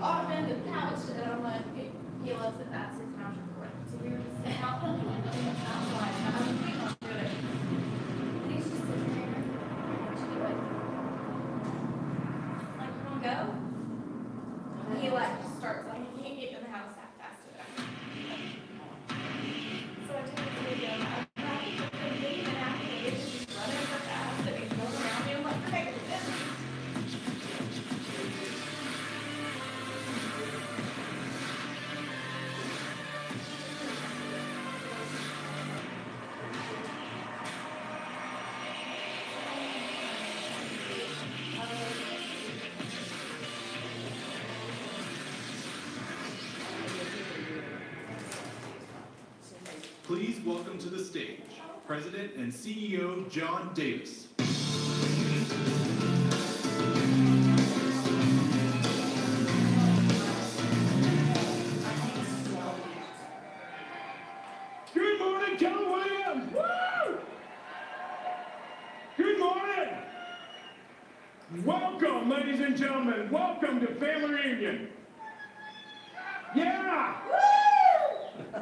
ottoman, the couch, and I'm like, he loves it, that's his house report. So we were just sitting out in the outside, and I was thinking about doing it. And he's just sitting there, and she'd be like, you wanna go? And he like just starts like, he can't get in the house that fast enough. So I took the video, and I took the video, and after he was just running so fast, and he's going around me, I'm like, okay, Please welcome to the stage, President and CEO John Davis. Good morning, Keller Williams! Woo! Good morning! Welcome, ladies and gentlemen. Welcome to Family Reunion. Yeah!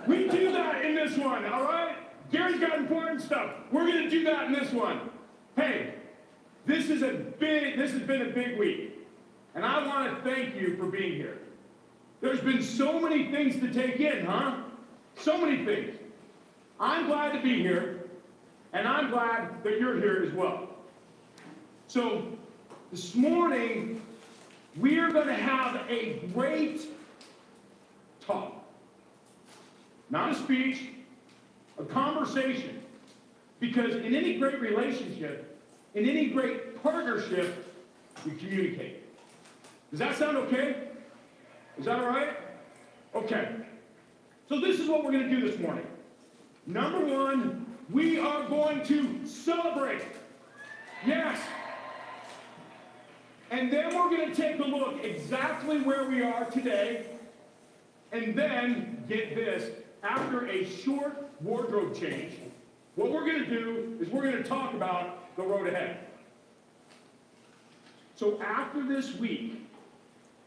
We do that in this one, all right? Gary's got important stuff. We're going to do that in this one. Hey, this has been a big week, and I want to thank you for being here. There's been so many things to take in, huh? So many things. I'm glad to be here, and I'm glad that you're here as well. So, this morning, we are going to have a great talk. Not a speech, a conversation. Because in any great relationship, in any great partnership, we communicate. Does that sound okay? Is that all right? Okay. So this is what we're going to do this morning. Number one, we are going to celebrate. Yes. And then we're going to take a look exactly where we are today. And then, get this, after a short wardrobe change, what we're going to do is we're going to talk about the road ahead. So after this week,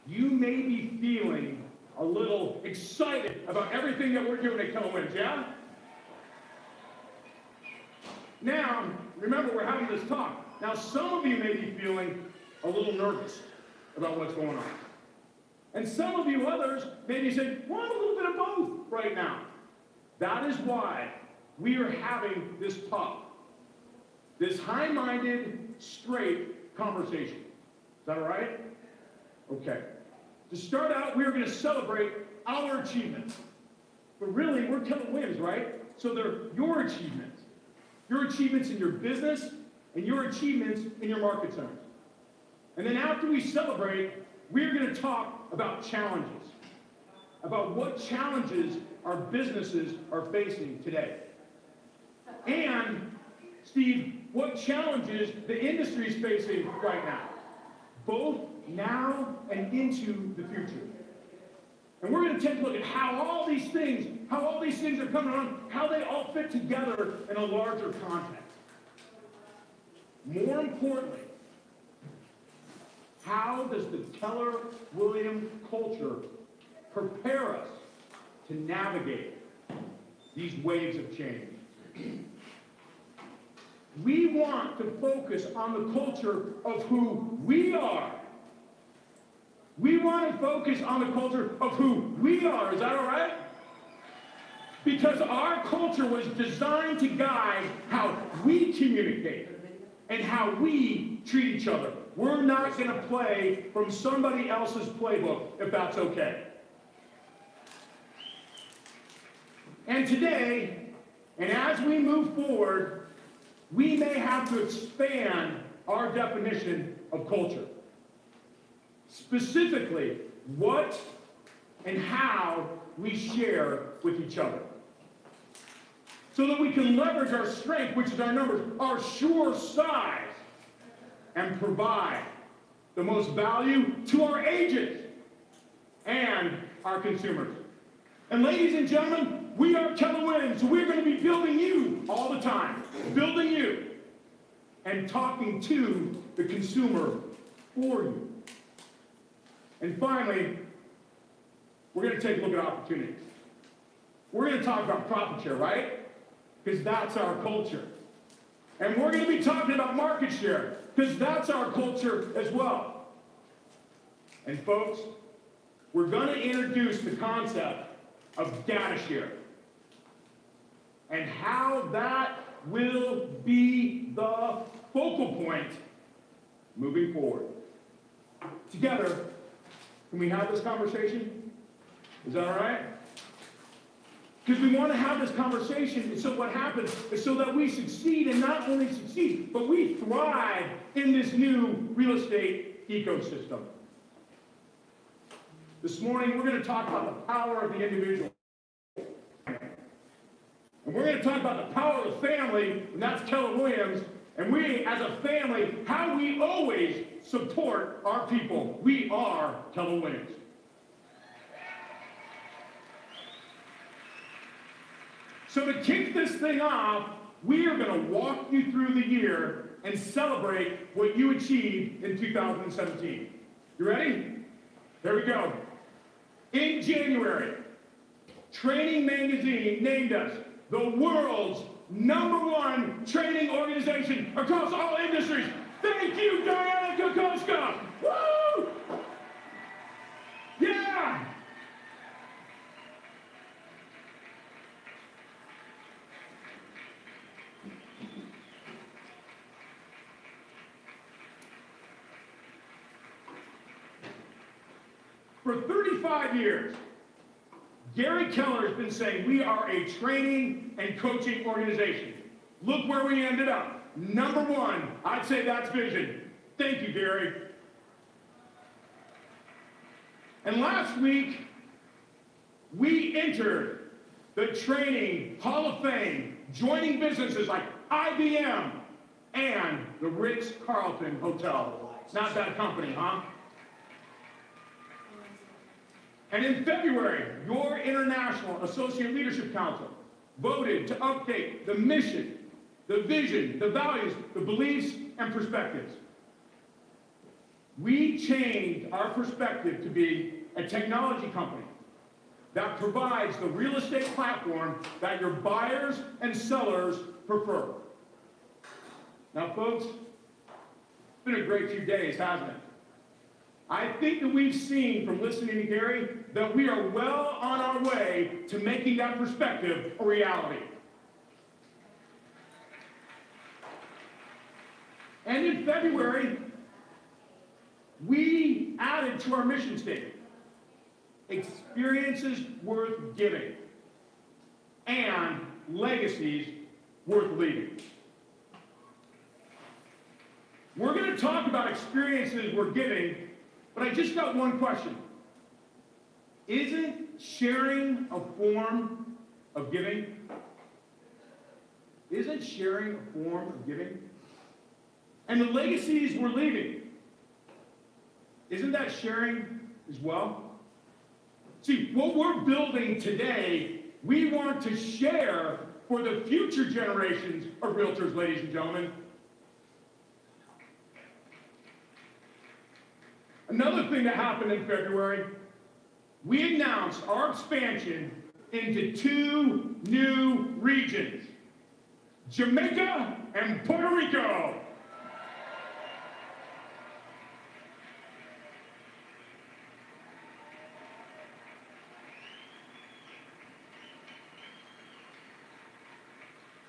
you may be feeling a little excited about everything that we're doing at Keller Williams, yeah? Now, remember, we're having this talk. Now, some of you may be feeling a little nervous about what's going on. And some of you others may be saying, well, I'm a little bit of both right now. That is why we are having this talk. This high-minded, straight conversation. Is that all right? Okay. To start out, we are going to celebrate our achievements. But really, we're Keller Williams, right? So they're your achievements. Your achievements in your business and your achievements in your market centers. And then after we celebrate, we're going to talk about challenges, about what challenges our businesses are facing today. And, Steve, what challenges the industry is facing right now, both now and into the future. And we're going to take a look at how all these things are coming on, how they all fit together in a larger context. More importantly, how does the Keller Williams culture prepare us to navigate these waves of change? We want to focus on the culture of who we are. We want to focus on the culture of who we are. Is that all right? Because our culture was designed to guide how we communicate and how we treat each other. We're not going to play from somebody else's playbook, if that's okay. And today, and as we move forward, we may have to expand our definition of culture. Specifically, what and how we share with each other. So that we can leverage our strength, which is our numbers, our sure size, and provide the most value to our agents and our consumers. And ladies and gentlemen, we are Keller Williams, so we're going to be building you all the time. Building you. And talking to the consumer for you. And finally, we're going to take a look at opportunities. We're going to talk about profit share, right? Because that's our culture. And we're going to be talking about market share, because that's our culture as well. And folks, we're going to introduce the concept of data share and how that will be the focal point moving forward. Together, can we have this conversation? Is that all right? Because we want to have this conversation, and so what happens is so that we succeed, and not only succeed, but we thrive in this new real estate ecosystem. This morning, we're going to talk about the power of the individual. And we're going to talk about the power of the family, and that's Keller Williams. And we, as a family, how we always support our people. We are Keller Williams. So to kick this thing off, we are going to walk you through the year and celebrate what you achieved in 2017. You ready? Here we go. In January, Training Magazine named us the world's #1 training organization across all industries. Thank you, Diana Kokoska. Woo! Yeah! For 35 years, Gary Keller has been saying we are a training and coaching organization. Look where we ended up. #1, I'd say that's vision. Thank you, Gary. And last week, we entered the Training Hall of Fame, joining businesses like IBM and the Ritz-Carlton Hotel. Not that company, huh? And in February, your International Associate Leadership Council voted to update the mission, the vision, the values, the beliefs, and perspectives. We changed our perspective to be a technology company that provides the real estate platform that your buyers and sellers prefer. Now, folks, it's been a great few days, hasn't it? I think that we've seen from listening to Gary that we are well on our way to making that perspective a reality. And in February, we added to our mission statement, experiences worth giving and legacies worth leaving. We're going to talk about experiences we're giving, but I just got one question. Isn't sharing a form of giving? Isn't sharing a form of giving? And the legacies we're leaving, isn't that sharing as well? See, what we're building today, we want to share for the future generations of realtors, ladies and gentlemen. Another thing that happened in February, we announced our expansion into 2 new regions, Jamaica and Puerto Rico.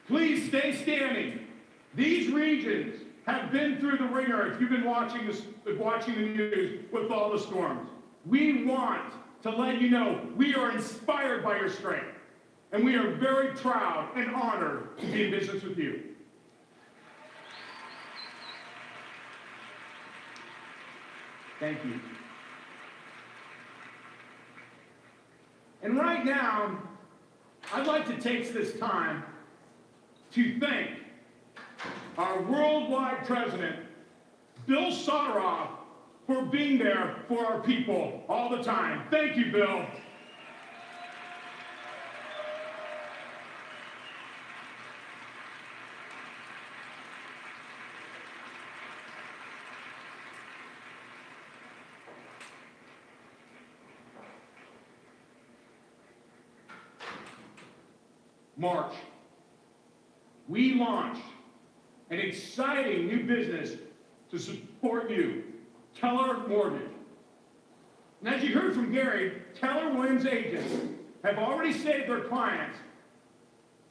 Please stay standing. These regions have been through the ringer if you've been watching the news with all the storms. We want to let you know we are inspired by your strength, and we are very proud and honored to be in business with you. Thank you. And right now, I'd like to take this time to thank our worldwide president, Bill Soderoff, for being there for our people all the time. Thank you, Bill. March, we launched an exciting new business to support you, Keller Mortgage. And as you heard from Gary, Keller Williams agents have already saved their clients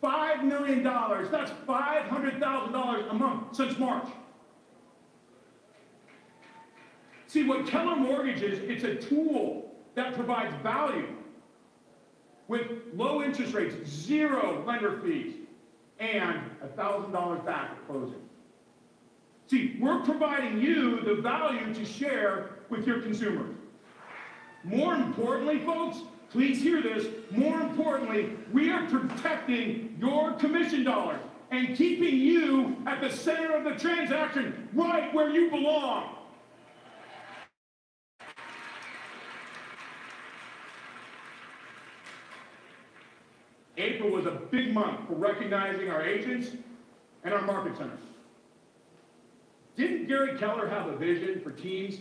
$5 million, that's $500,000 a month since March. See, what Keller Mortgage is, it's a tool that provides value with low interest rates, 0 lender fees, and $1,000 back at closing. See, we're providing you the value to share with your consumers. More importantly, folks, please hear this, more importantly, we are protecting your commission dollars and keeping you at the center of the transaction, right where you belong. April was a big month for recognizing our agents and our market centers. Didn't Gary Keller have a vision for teams?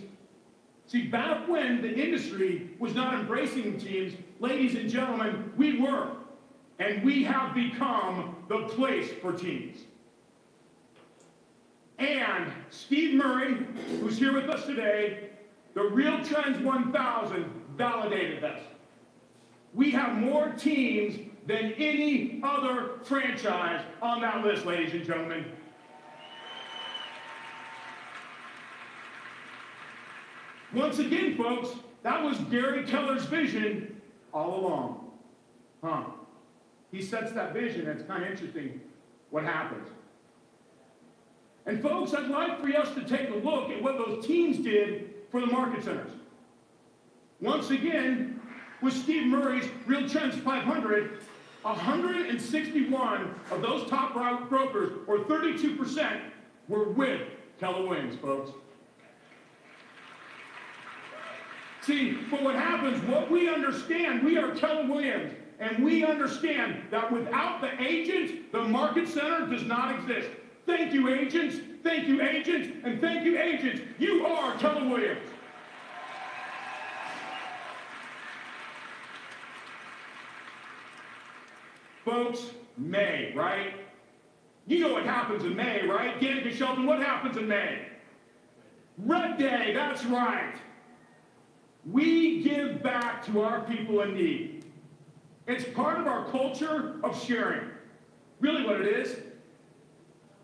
See, back when the industry was not embracing teams, ladies and gentlemen, we were. And we have become the place for teams. And Steve Murray, who's here with us today, the Real Trends 1000 validated this. We have more teams than any other franchise on that list, ladies and gentlemen. Once again, folks, that was Gary Keller's vision all along. He sets that vision, and it's kind of interesting what happens. And folks, I'd like for us to take a look at what those teams did for the market centers. Once again, with Steve Murray's Real Trends 500, 161 of those top brokers, or 32%, were with Keller Williams, folks. See, but what happens, what we understand, we are Keller Williams, and we understand that without the agents, the market center does not exist. Thank you, agents, and thank you, agents. You are Keller Williams. Folks, May, right? You know what happens in May, right? Danica Shelton, what happens in May? Red Day, that's right. We give back to our people in need. It's part of our culture of sharing. Really what it is,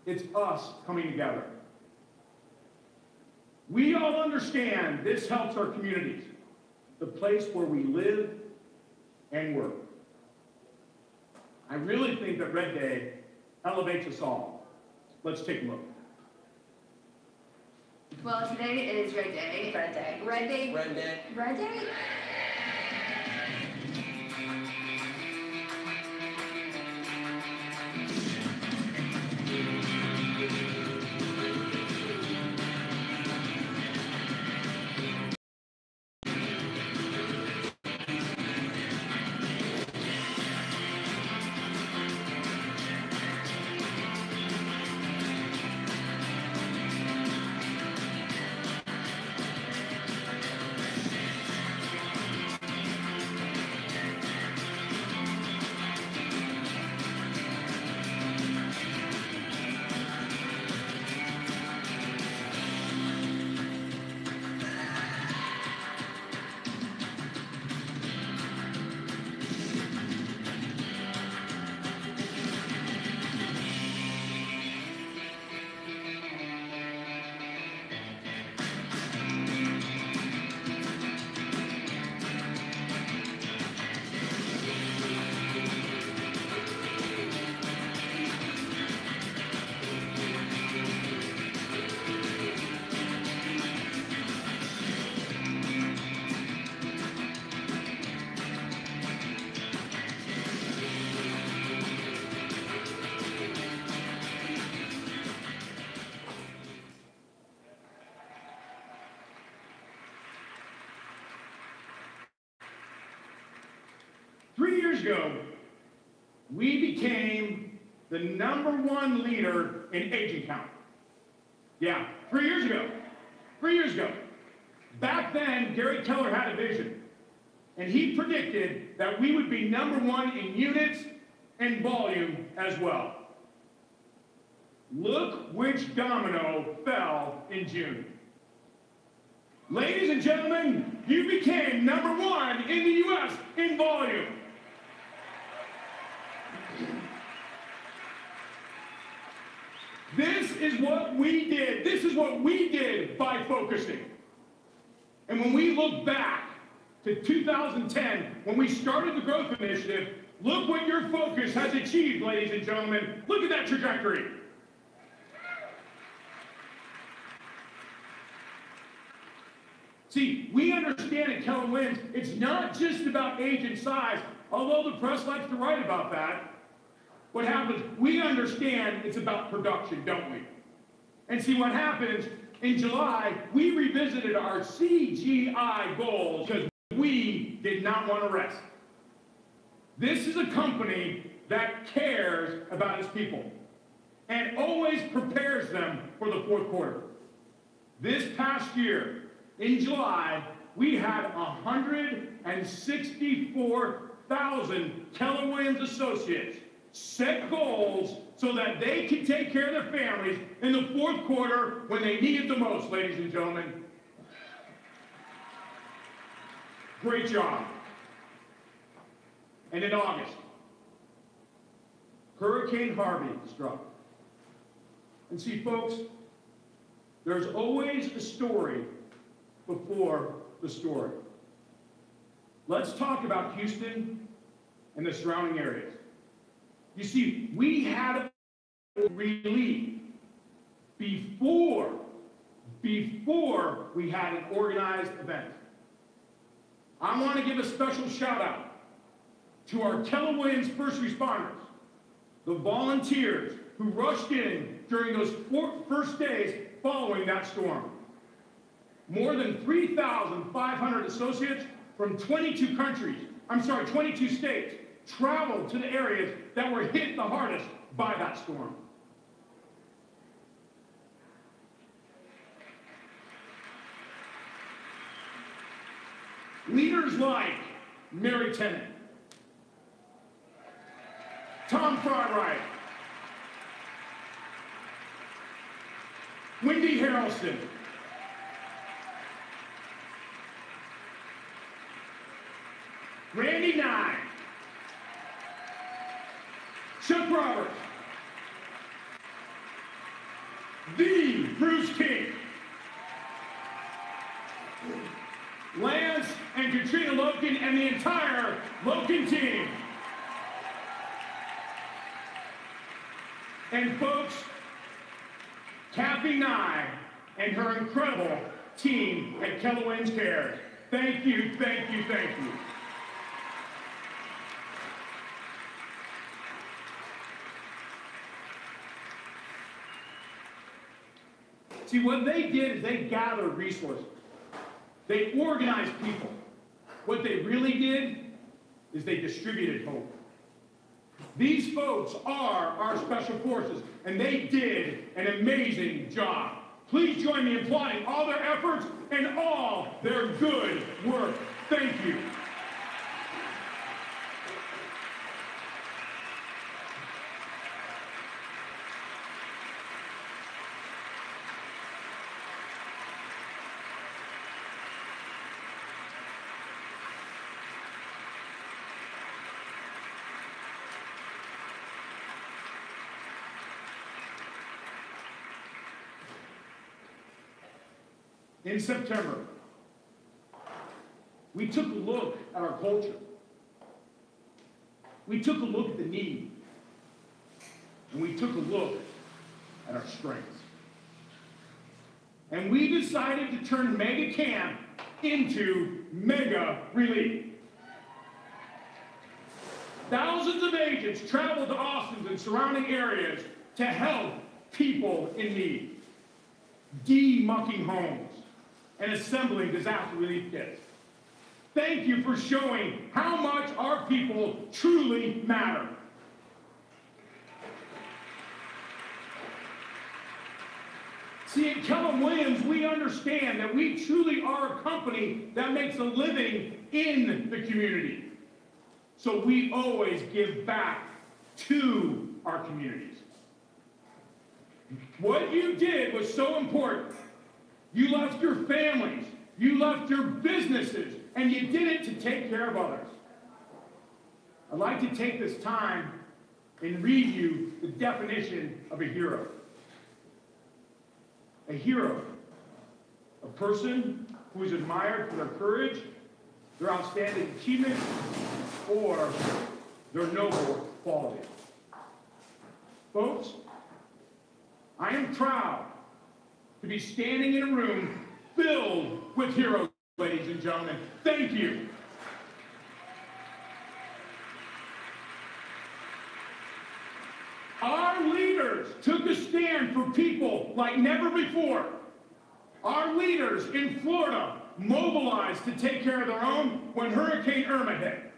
it's us coming together. We all understand this helps our communities, the place where we live and work. I really think that Red Day elevates us all. Let's take a look. Well, today is Red Day. Red Day. Red Day. Red Day. Red Day? Ago, we became the #1 leader in agent count. Yeah, 3 years ago. 3 years ago. Back then, Gary Keller had a vision, and he predicted that we would be #1 in units and volume as well. Look which domino fell in June. Ladies and gentlemen, you became #1 in the U.S. in volume. This is what we did. This is what we did by focusing. And when we look back to 2010, when we started the growth initiative, look what your focus has achieved, ladies and gentlemen. Look at that trajectory. See, we understand at Keller Williams, it's not just about agent size, although the press likes to write about that. What happens, we understand it's about production, don't we? And see what happens, in July, we revisited our CGI goals because we did not want to rest. This is a company that cares about its people and always prepares them for the fourth quarter. This past year, in July, we had 164,000 Keller Williams associates set goals so that they could take care of their families in the fourth quarter when they need it the most, ladies and gentlemen. Great job. And in August, Hurricane Harvey struck. And see, folks, there's always a story before the story. Let's talk about Houston and the surrounding areas. You see, we had a relief before we had an organized event. I want to give a special shout out to our Keller Williams first responders, the volunteers who rushed in during those first days following that storm. More than 3,500 associates from 22 states traveled to the areas that were hit the hardest by that storm. Leaders like Mary Tennant, Tom Frywright, Wendy Harrelson, Randy Nye, Chuck Roberts, the Bruce King, Lance and Katrina Loken, and the entire Loken team. And folks, Kathy Nye and her incredible team at Keller Williams Cares. Thank you, thank you, thank you. See, what they did is they gathered resources. They organized people. What they really did is they distributed hope. These folks are our special forces, and they did an amazing job. Please join me in applauding all their efforts and all their good work. Thank you. In September, we took a look at our culture. We took a look at the need. And we took a look at our strengths. And we decided to turn Mega Camp into Mega Relief. Thousands of agents traveled to Austin and surrounding areas to help people in need, demucking homes, and assembling disaster relief kits. Thank you for showing how much our people truly matter. See, at Keller Williams, we understand that we truly are a company that makes a living in the community. So we always give back to our communities. What you did was so important. You left your families, you left your businesses, and you did it to take care of others. I'd like to take this time and read you the definition of a hero. A hero, a person who is admired for their courage, their outstanding achievement, or their noble qualities. Folks, I am proud to be standing in a room filled with heroes, ladies and gentlemen. Thank you. Our leaders took a stand for people like never before. Our leaders in Florida mobilized to take care of their own when Hurricane Irma hit.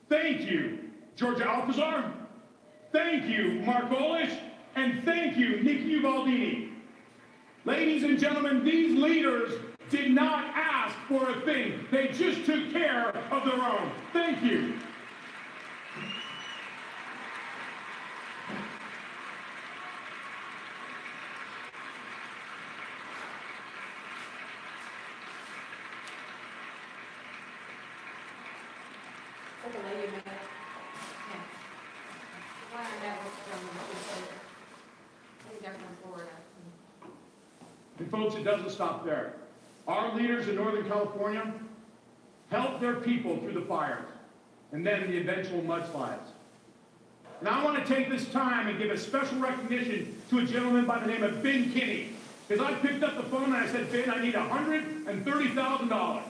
Thank you, Georgia Alcazar. Thank you, Mark Olish. And thank you, Nikki Ubaldini. Ladies and gentlemen, these leaders did not ask for a thing. They just took care of their own. Thank you. And folks, it doesn't stop there. Our leaders in Northern California helped their people through the fires and then the eventual mudslides. And I want to take this time and give a special recognition to a gentleman by the name of Ben Kinney. Because I picked up the phone and I said, Ben, I need $130,000.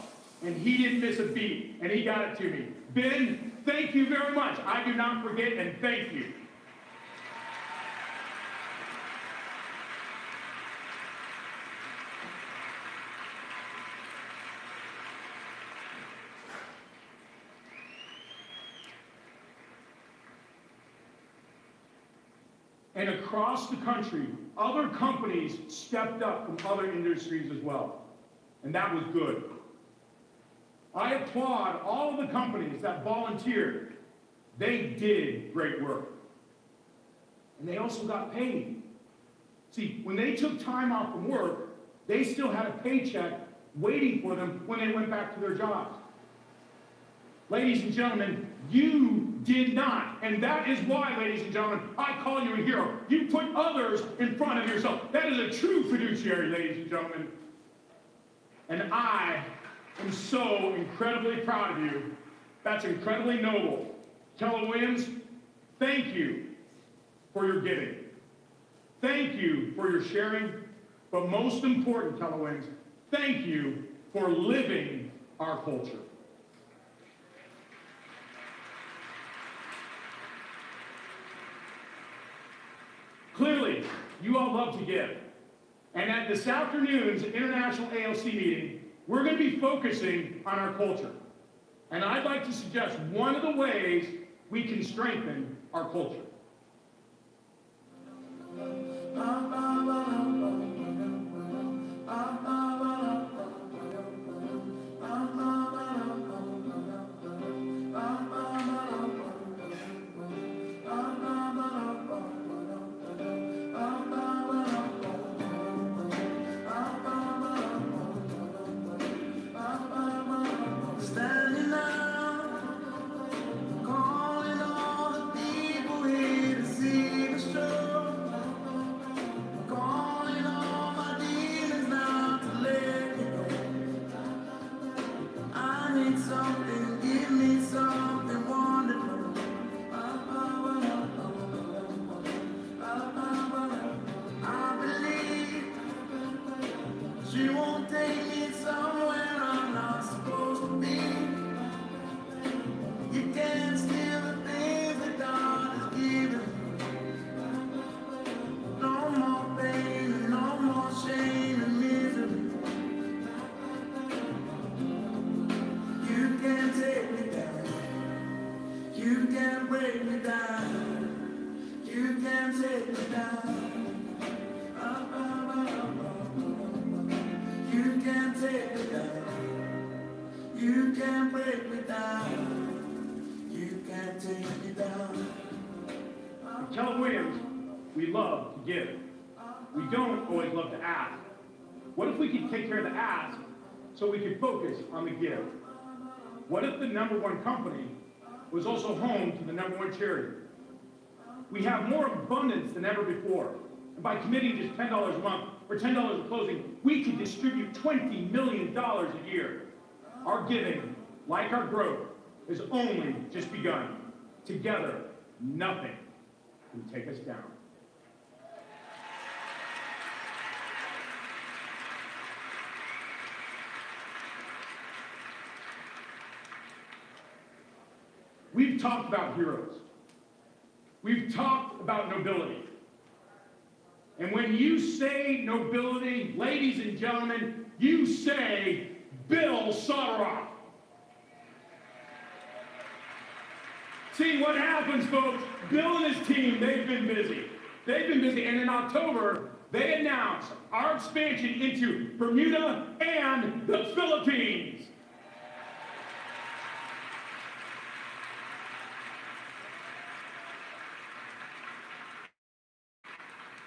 And he didn't miss a beat, and he got it to me. Ben, thank you very much. I do not forget, and thank you. And across the country, other companies stepped up from other industries as well. And that was good. I applaud all of the companies that volunteered. They did great work. And they also got paid. See, when they took time off from work, they still had a paycheck waiting for them when they went back to their jobs. Ladies and gentlemen, you did not. And that is why, ladies and gentlemen, I call you a hero. You put others in front of yourself. That is a true fiduciary, ladies and gentlemen. And I am so incredibly proud of you. That's incredibly noble. Keller Williams, thank you for your giving. Thank you for your sharing. But most important, Keller Williams, thank you for living our culture. Clearly, you all love to give. And at this afternoon's International ALC meeting, we're going to be focusing on our culture. And I'd like to suggest one of the ways we can strengthen our culture. give. We don't always love to ask. What if we could take care of the ask so we could focus on the give? What if the #1 company was also home to the #1 charity? We have more abundance than ever before. And by committing just $10 a month or $10 at closing, we could distribute $20 million a year. Our giving, like our growth, has only just begun. Together, nothing can take us down. We've talked about heroes. We've talked about nobility. And when you say nobility, ladies and gentlemen, you say Bill Soderoff. See, what happens, folks, Bill and his team, they've been busy. They've been busy, and in October, they announced our expansion into Bermuda and the Philippines.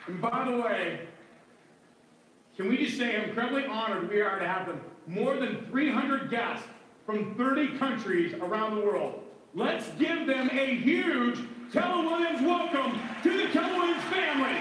And by the way, can we just say how incredibly honored we are to have them, more than 300 guests from 30 countries around the world. Let's give them a huge Keller Williams welcome to the Keller Williams family.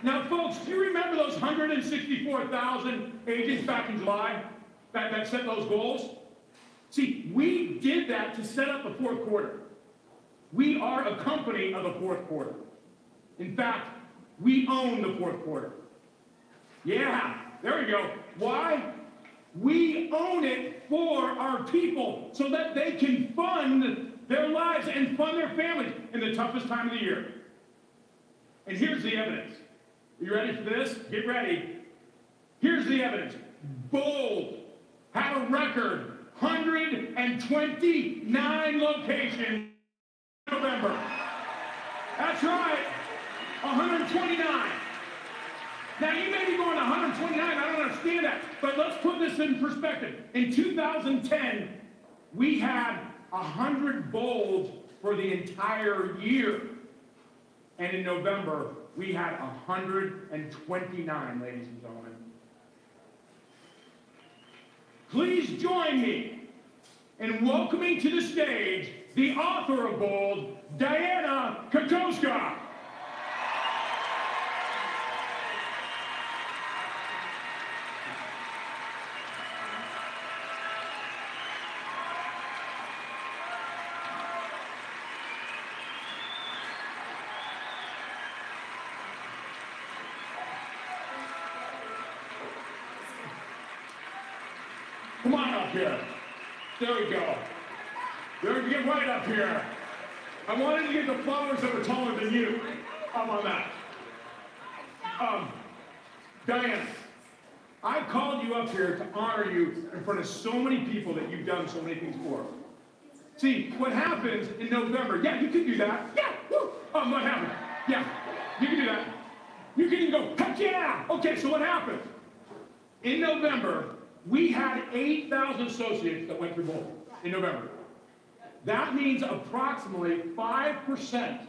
Now, folks, do you remember those 164,000 agents back in July that set those goals? See, we did that to set up the fourth quarter. We are a company of the fourth quarter. In fact, we own the fourth quarter. Yeah, there we go. Why? We own it for our people so that they can fund their lives and fund their families in the toughest time of the year. And here's the evidence. Are you ready for this? Get ready. Here's the evidence. Bold had a record 129 locations in November. That's right, 129. Now, you may be going 129, I don't understand that, but let's put this in perspective. In 2010, we had 100 bolds for the entire year. And in November, we had 129, ladies and gentlemen. Please join me in welcoming to the stage the author of Bold, Diana Kokoska. Come on up here. There we go. There we get right up here. I wanted to get the flowers that were taller than you. Up on that. Diana, I called you up here to honor you in front of so many people that you've done so many things for. See, what happens in November, yeah, you can do that. Yeah, woo. What happened? Yeah, you can do that. You can even go, heck yeah. Okay, so what happened? In November, we had 8,000 associates that went through Bold in November. That means approximately 5%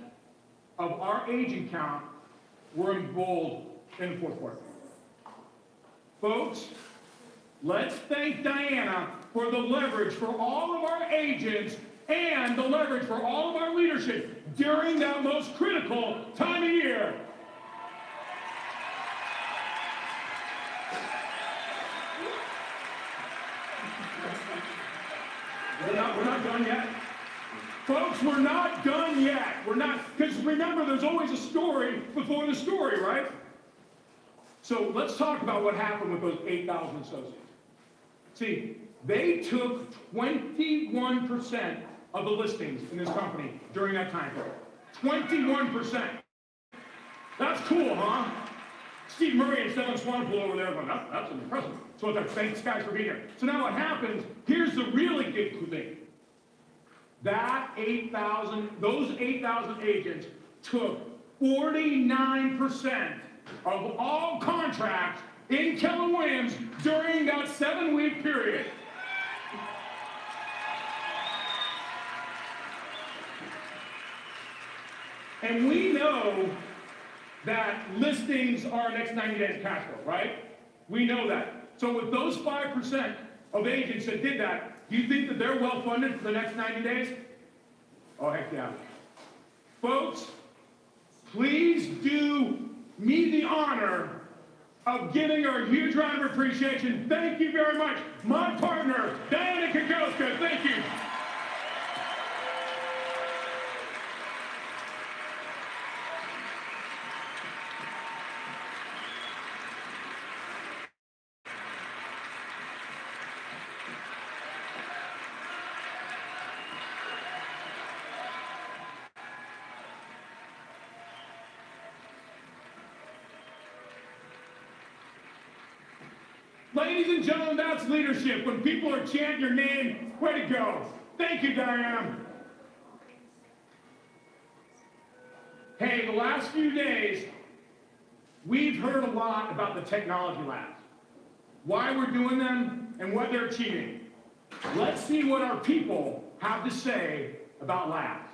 of our agent count were in Bold in the fourth quarter. Folks, let's thank Diana for the leverage for all of our agents and the leverage for all of our leadership during that most critical time of year. We're not done yet. Folks, we're not done yet. We're not, because remember, there's always a story before the story, right? So let's talk about what happened with those 8,000 associates. See, they took 21% of the listings in this company during that time period. 21%. That's cool, huh? Steve Murray and Stellan Swanepoel over there going, that's impressive. So thanks guys for being here. So now what happens, here's the really good thing. Those 8,000 agents took 49% of all contracts in Keller Williams during that 7-week period. And we know that listings are next 90 days cash flow, right? We know that. So with those 5% of agents that did that, do you think that they're well funded for the next 90 days? Oh, heck yeah. Folks, please do me the honor of giving her a huge round of appreciation. Thank you very much. My partner, Diana Kokoska. Thank you. Ladies and gentlemen, that's leadership. When people are chanting your name, way to go. Thank you, Diane. Hey, the last few days, we've heard a lot about the technology labs, why we're doing them, and what they're achieving. Let's see what our people have to say about labs.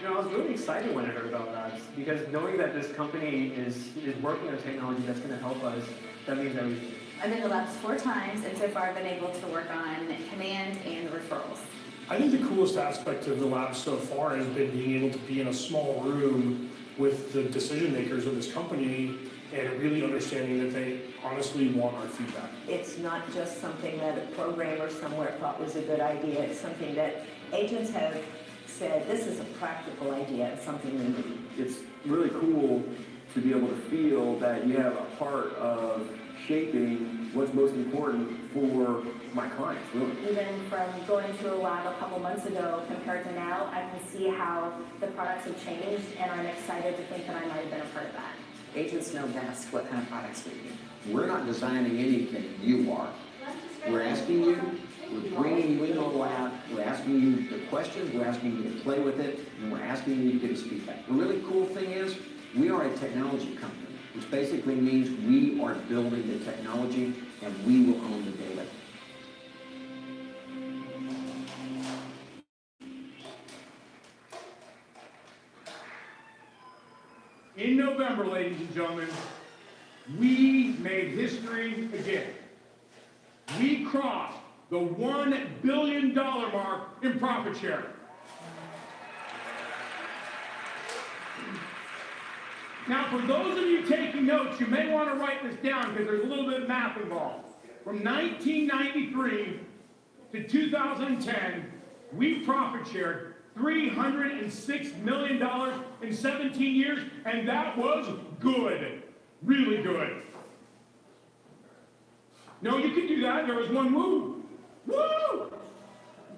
You know, I was really excited when I heard about Labs, because knowing that this company is working on technology that's going to help us, that means everything. I've been to Labs 4 times, and so far I've been able to work on command and referrals. I think the coolest aspect of the lab so far has been being able to be in a small room with the decision makers of this company and really understanding that they honestly want our feedback. It's not just something that a programmer somewhere thought was a good idea. It's something that agents have said, this is a practical idea, it's something we need. It's really cool to be able to feel that you have a part of shaping what's most important for my clients, really. Even from going through a lab a couple months ago compared to now, I can see how the products have changed, and I'm excited to think that I might have been a part of that. Agents know best what kind of products we need. We're not designing anything, you are. We're asking you, we're bringing you into a lab, we're asking you the questions, we're asking you to play with it, and we're asking you to give us feedback. The really cool thing is, we are a technology company, which basically means we are building the technology and we will own the data. In November, ladies and gentlemen, we made history again. We crossed the $1 billion mark in profit share. Now, for those of you taking notes, you may want to write this down because there's a little bit of math involved. From 1993 to 2010, we profit shared $306 million in 17 years, and that was good, really good. No, you can do that. There was one move. Woo!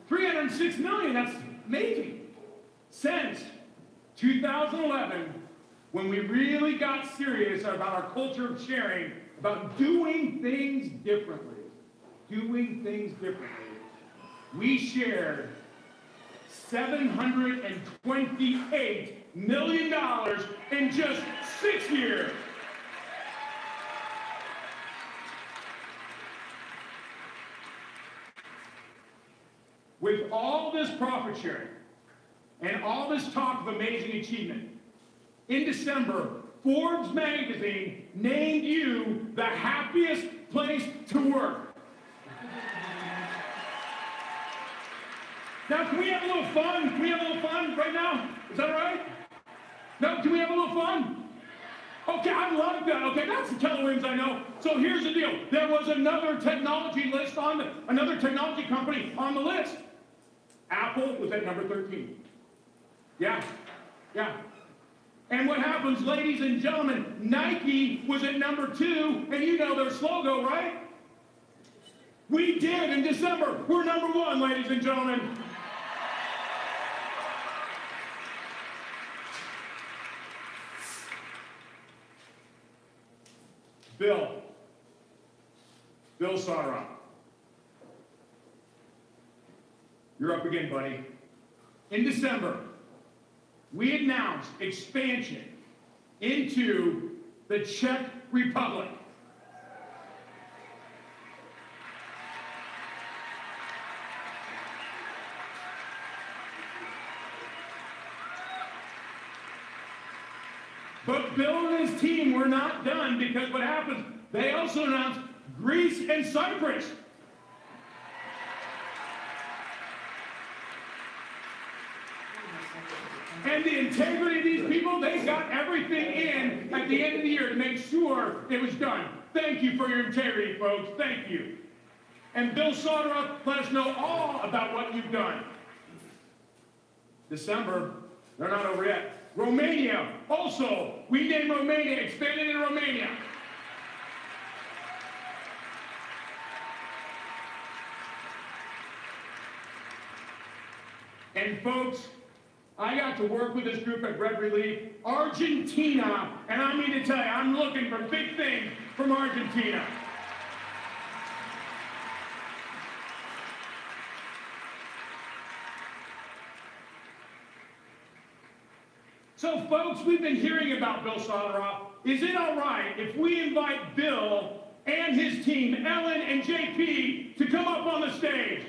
306 million, that's amazing. Since 2011, when we really got serious about our culture of sharing, about doing things differently, we shared $728 million in just 6 years. With all this profit sharing and all this talk of amazing achievement, in December, Forbes magazine named you the happiest place to work. Now, can we have a little fun? Can we have a little fun right now? Is that all right? No, can we have a little fun? Okay, I love that. Okay, that's the Keller Williams I know. So here's the deal. There was another technology list on another technology company on the list. Apple was at number 13. Yeah. And what happens, ladies and gentlemen, Nike was at number 2, and you know their slogan, right? We did in December. We're number 1, ladies and gentlemen. Bill Soderop. You're up again, buddy. In December, we announced expansion into the Czech Republic. But Bill and his team were not done, because what happened, they also announced Greece and Cyprus. And the integrity of these people, they got everything in at the end of the year to make sure it was done. Thank you for your integrity, folks. Thank you. And Bill Soderop let us know all about what you've done. December, they're not over yet. Romania, also, we named Romania, expanded in Romania. And folks, I got to work with this group at Red Relief, Argentina, and I mean to tell you, I'm looking for big things from Argentina. So folks, we've been hearing about Bill Soderop. Is it all right if we invite Bill and his team, Ellen and JP, to come up on the stage?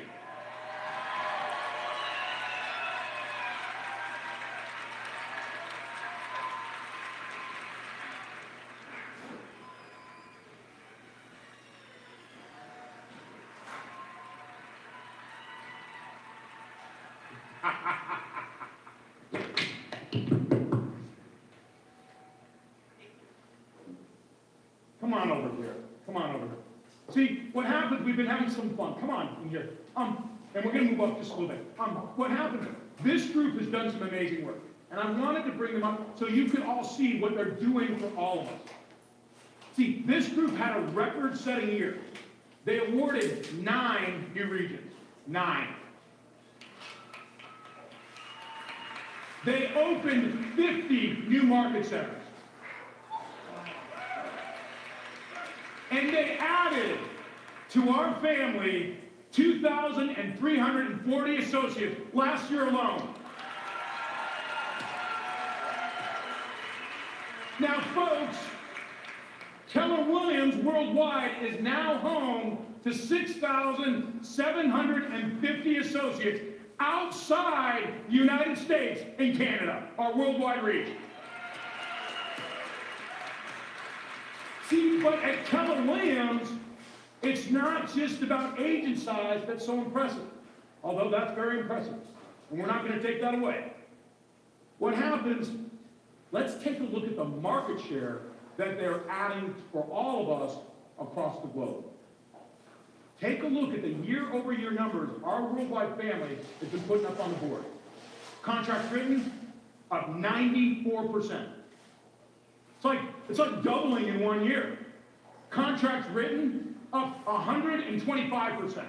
Come on over here. Come on over here. See, what happens, we've been having some fun. Come on in here. And we're going to move up just a little bit. What happens, this group has done some amazing work. And I wanted to bring them up so you could all see what they're doing for all of us. See, this group had a record-setting year. They awarded 9 new regions. 9. They opened 50 new market centers. And they added to our family 2,340 associates last year alone. Now, folks, Keller Williams Worldwide is now home to 6,750 associates outside the United States and Canada, our worldwide reach. See, but at Keller Williams, it's not just about agent size that's so impressive, although that's very impressive, and we're not going to take that away. What happens, let's take a look at the market share that they're adding for all of us across the globe. Take a look at the year-over-year numbers our worldwide family has been putting up on the board. Contracts written, up 94%. It's like doubling in 1 year. Contracts written, up 125%.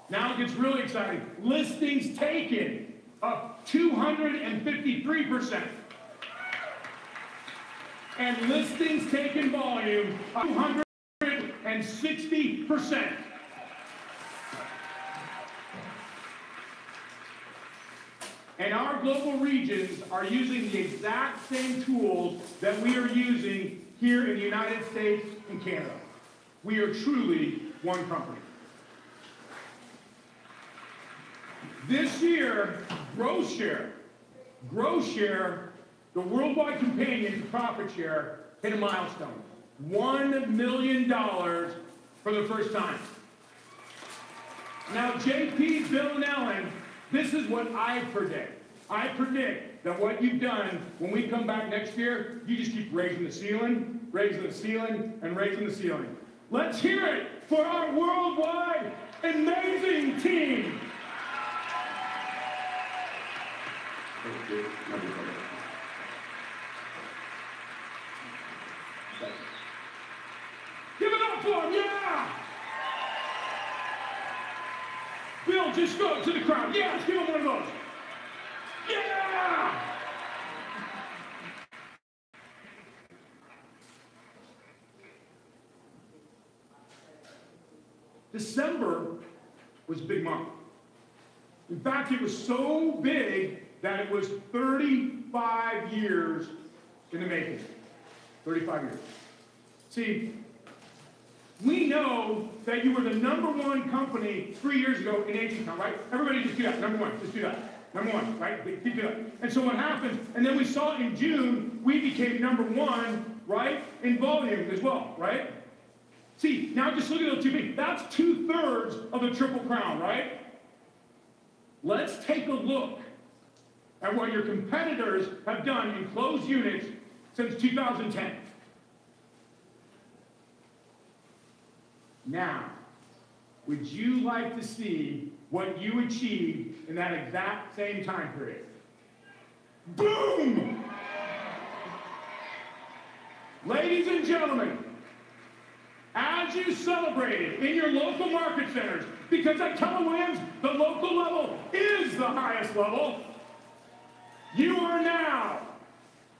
Now it gets really exciting. Listings taken, up 253%. And listings taken volume, 260%. And our global regions are using the exact same tools that we are using here in the United States and Canada. We are truly one company. This year, gross share, the worldwide companion profit share hit a milestone. $1 million for the first time. Now, JP, Bill, and Ellen, this is what I predict. I predict that what you've done, when we come back next year, you just keep raising the ceiling, and raising the ceiling. Let's hear it for our worldwide amazing team. Give it up for him, yeah! Bill, just go to the crowd. Yeah, let's give him one of those. Yeah! December was a big month. In fact, it was so big that it was 35 years in the making. 35 years. See, we know that you were the #1 company 3 years ago in Agent Count, right? Everybody just do that. #1, just do that. #1, right? Keep doing it. And so what happened, and then we saw in June, we became #1, right? In volume as well, right? See, now just look at those two things. That's 2/3 of the Triple Crown, right? Let's take a look at what your competitors have done in closed units since 2010. Now, would you like to see what you achieved in that exact same time period? Boom! Ladies and gentlemen, as you celebrated in your local market centers, because at Keller Williams, the local level is the highest level, you are now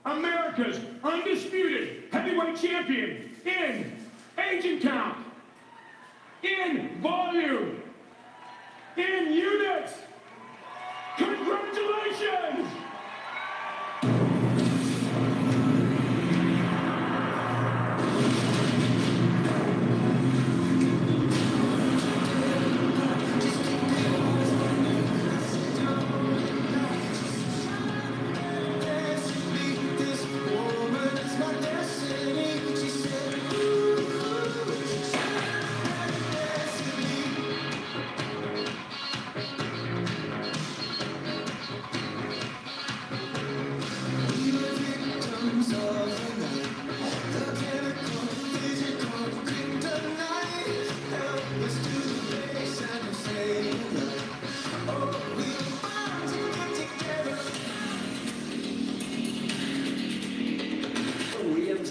America's undisputed heavyweight champion in agent count, in volume, in units. Congratulations!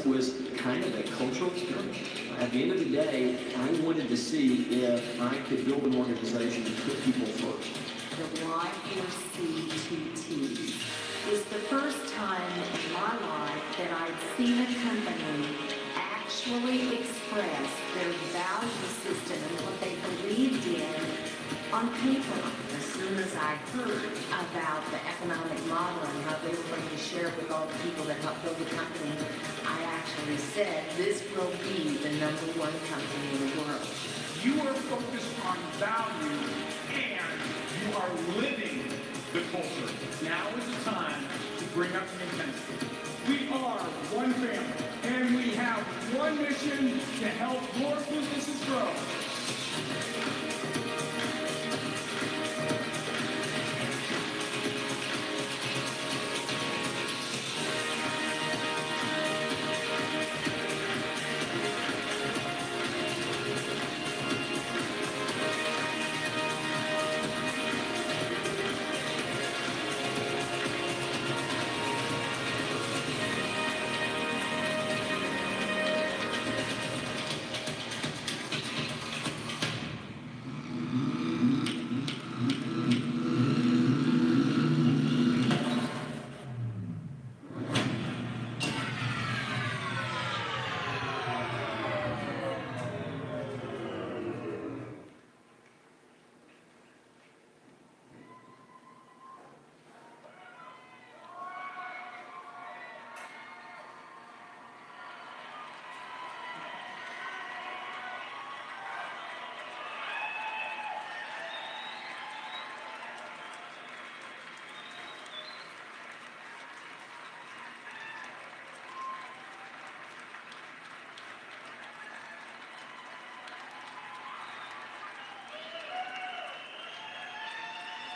Was kind of a cultural experiment. At the end of the day, I wanted to see if I could build an organization and put people first. The YMCTT was the first time in my life that I'd seen a company actually express their value system and what they believed in on paper. As soon as I heard about the economic model and how they were going to share it with all the people that helped build the company, I actually said, this will be the #1 company in the world. You are focused on value and you are living the culture. Now is the time to bring up the intensity. We are one family and we have one mission to help your businesses grow.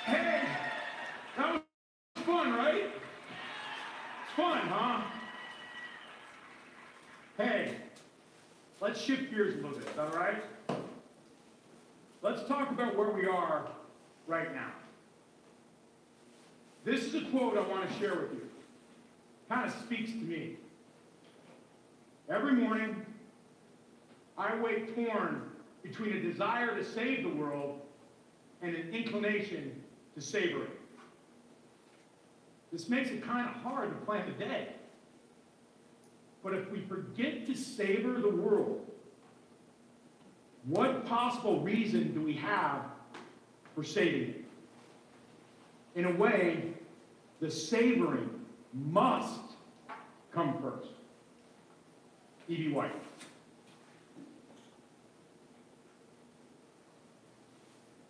Hey, that was fun, right? It's fun, huh? Hey, let's shift gears a little bit, all right? Let's talk about where we are right now. This is a quote I want to share with you. Kind of speaks to me. Every morning, I wake torn between a desire to save the world and an inclination to savor it. This makes it kind of hard to plan the day. But if we forget to savor the world, what possible reason do we have for saving it? In a way, the savoring must come first. E.B. White.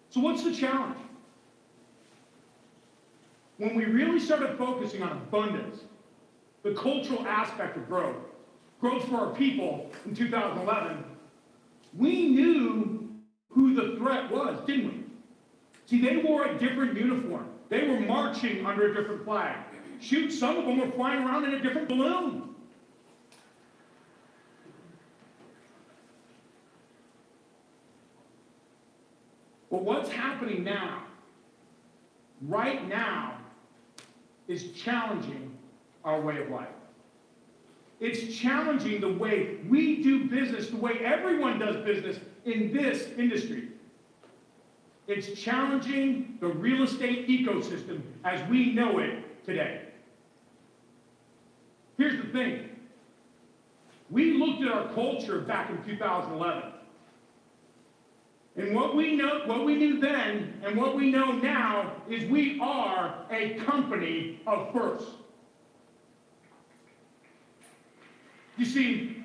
So what's the challenge? When we really started focusing on abundance, the cultural aspect of growth for our people in 2011, we knew who the threat was, didn't we? See, they wore a different uniform. They were marching under a different flag. Shoot, some of them were flying around in a different balloon. But what's happening now, right now, is challenging our way of life. It's challenging the way we do business, the way everyone does business in this industry. It's challenging the real estate ecosystem as we know it today. Here's the thing. We looked at our culture back in 2011. And what we knew then and what we know now is we are a company of first. You see,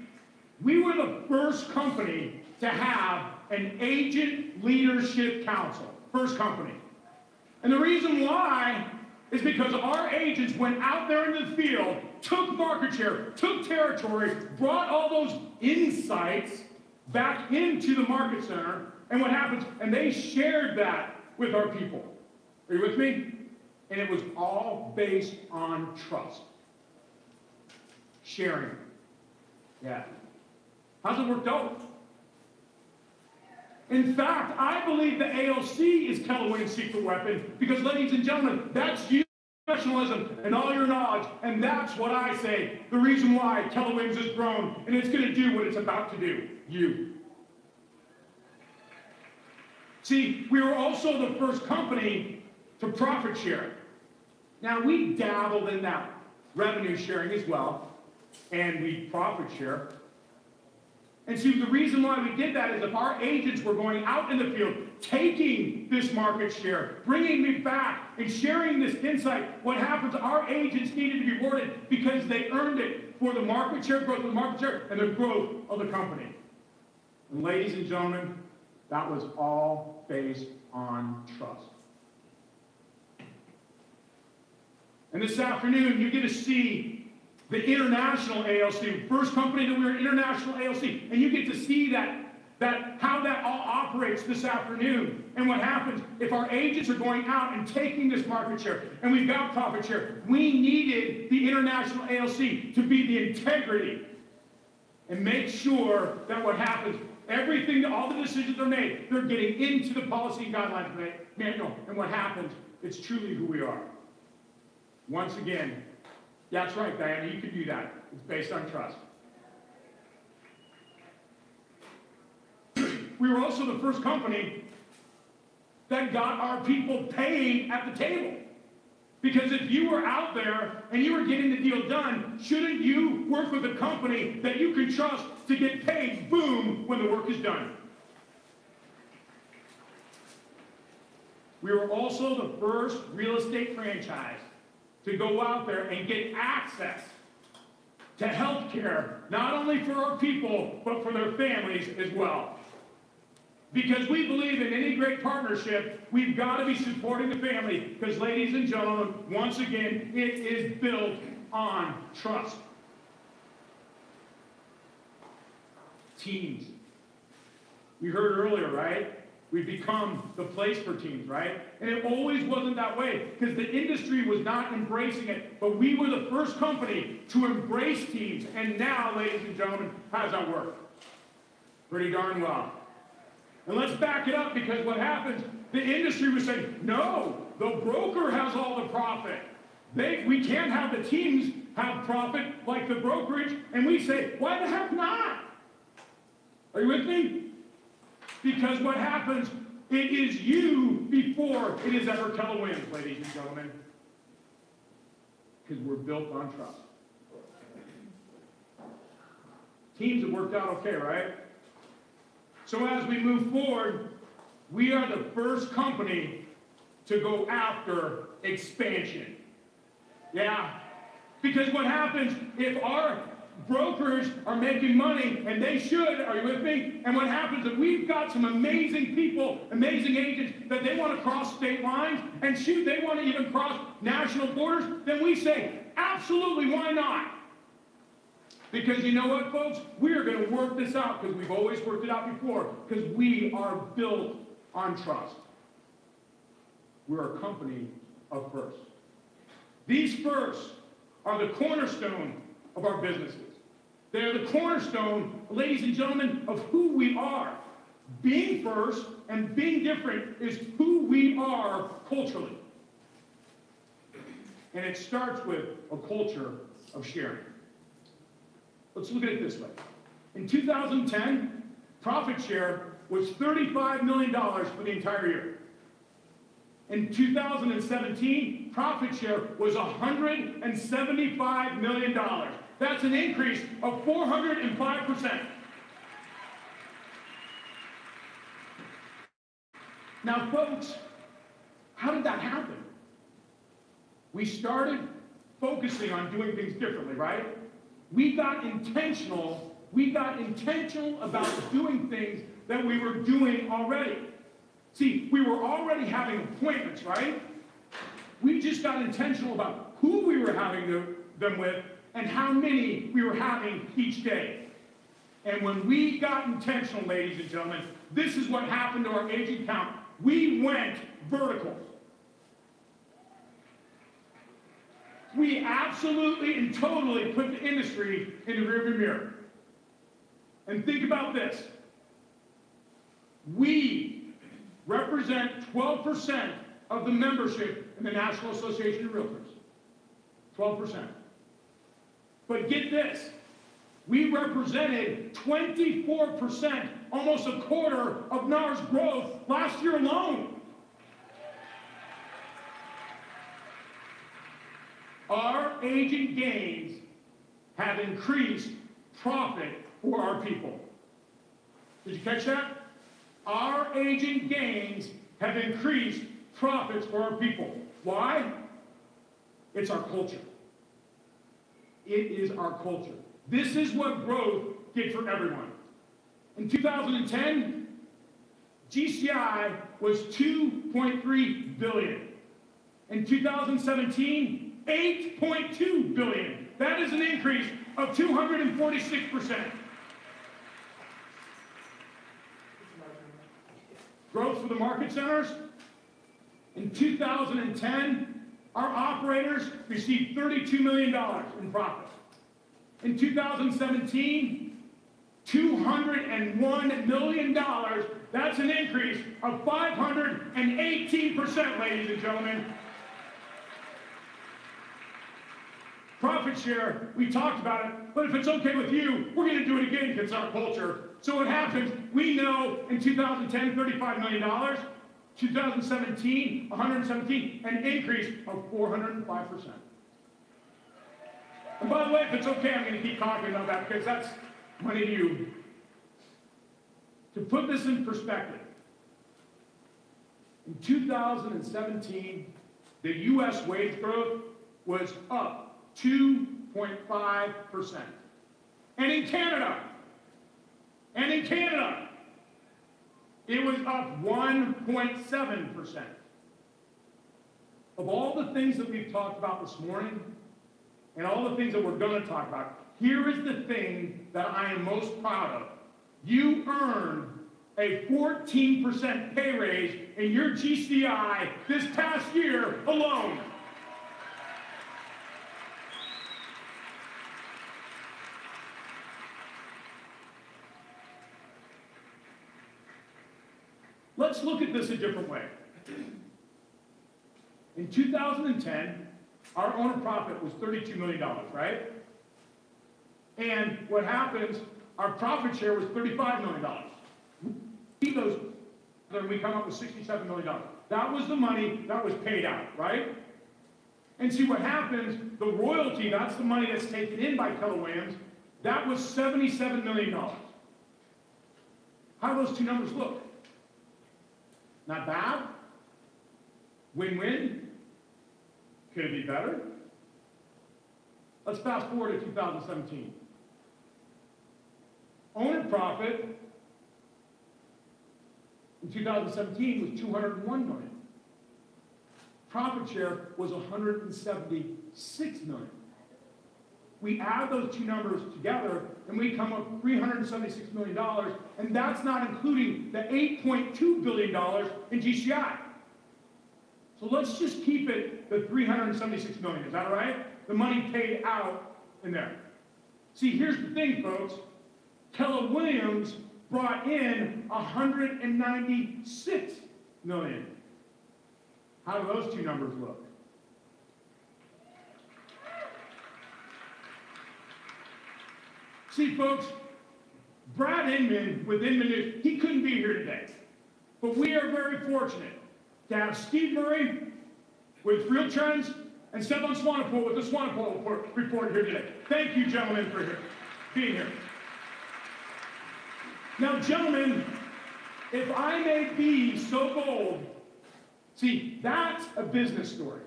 we were the first company to have an agent leadership council. First company. And the reason why is because our agents went out there in the field, took market share, took territory, brought all those insights back into the market center. And what happens? And they shared that with our people. Are you with me? And it was all based on trust. Sharing. Yeah. How's it worked out? In fact, I believe the ALC is Keller Williams' secret weapon because, ladies and gentlemen, that's you. Professionalism and all your knowledge, and that's what I say, the reason why Keller Williams has grown, and it's going to do what it's about to do. You. See, we were also the first company to profit share. Now, we dabbled in that revenue sharing as well, and we profit share. And see, the reason why we did that is if our agents were going out in the field, taking this market share, bringing it back, and sharing this insight, what happens, our agents needed to be rewarded because they earned it for the market share, growth of the market share, and the growth of the company. And ladies and gentlemen, that was all based on trust. And this afternoon, you get to see the international ALC, first company that we were international ALC, and you get to see how that all operates this afternoon. And what happens if our agents are going out and taking this market share, and we've got profit share, we needed the international ALC to be the integrity and make sure that what happens, everything, all the decisions are made, they're getting into the policy and guidelines manual. And what happens, it's truly who we are. Once again, that's right, Diana, you can do that. It's based on trust. We were also the first company that got our people paying at the table. Because if you were out there and you were getting the deal done, shouldn't you work with a company that you can trust to get paid, boom, when the work is done? We were also the first real estate franchise to go out there and get access to health care, not only for our people, but for their families as well. Because we believe in any great partnership, we've got to be supporting the family, because ladies and gentlemen, once again, it is built on trust. Teams. We heard earlier, right? We've become the place for teams, right? And it always wasn't that way because the industry was not embracing it. But we were the first company to embrace teams. And now, ladies and gentlemen, how does that work? Pretty darn well. And let's back it up because what happens, the industry was saying, no, the broker has all the profit. We can't have the teams have profit like the brokerage. And we say, why the heck not? Are you with me? Because what happens, it is you before it is ever Keller Williams, ladies and gentlemen. Because we're built on trust. Teams have worked out okay, right? So as we move forward, we are the first company to go after expansion. Yeah, because what happens if our brokers are making money, and they should, are you with me? And what happens if we've got some amazing people, amazing agents, that they want to cross state lines, and shoot, they want to even cross national borders, then we say, absolutely, why not? Because you know what, folks? We are going to work this out, because we've always worked it out before, because we are built on trust. We're a company of firsts. These firsts are the cornerstone of our businesses. They are the cornerstone, ladies and gentlemen, of who we are. Being first and being different is who we are culturally. And it starts with a culture of sharing. Let's look at it this way. In 2010, profit share was $35 million for the entire year. In 2017, profit share was $175 million. That's an increase of 405%. Now, folks, how did that happen? We started focusing on doing things differently, right? We got intentional about doing things that we were doing already. See, we were already having appointments, right? We just got intentional about who we were having them with and how many we were having each day. And when we got intentional, ladies and gentlemen, this is what happened to our agent count. We went vertical. We absolutely and totally put the industry in the rearview mirror. And think about this. We represent 12% of the membership in the National Association of Realtors. 12%. But get this. We represented 24%, almost a quarter of NAR's growth last year alone. Our agent gains have increased profit for our people. Did you catch that? Our agent gains have increased profits for our people. Why? It's our culture. It is our culture. This is what growth did for everyone. In 2010, GCI was $2.3 billion. In 2017, $8.2 billion. That is an increase of 246%. Growth for the market centers. In 2010, our operators received $32 million in profit. In 2017, $201 million. That's an increase of 518%, ladies and gentlemen. Profit share, we talked about it, but if it's okay with you, we're going to do it again because it's our culture. So what happens, we know in 2010, $35 million, 2017, 117, an increase of 405%. And by the way, if it's okay, I'm going to keep talking about that because that's money to you. To put this in perspective, in 2017, the U.S. wage growth was up 2.5%. And in Canada, it was up 1.7%. Of all the things that we've talked about this morning, and all the things that we're going to talk about, here is the thing that I am most proud of. You earned a 14% pay raise in your GCI this past year alone. Let's look at this a different way. In 2010, our owner profit was $32 million, right? And what happens, our profit share was $35 million. We come up with $67 million. That was the money that was paid out, right? And see what happens, the royalty, that's the money that's taken in by Keller Williams, that was $77 million. How do those two numbers look? Not bad? Win-win? Could it be better? Let's fast forward to 2017. Owner profit in 2017 was $201 million. Profit share was $176 million. We add those two numbers together and we come up with $376 million, and that's not including the $8.2 billion in GCI. So let's just keep it the $376 million, is that all right? The money paid out in there. See, here's the thing, folks. Keller Williams brought in $196 million. How do those two numbers look? See, folks, Brad Inman with Inman News, he couldn't be here today. But we are very fortunate to have Steve Murray with Real Trends and Stefan Swanepoel with the Swanepoel report here today. Thank you, gentlemen, for being here. Now, gentlemen, if I may be so bold, see, that's a business story.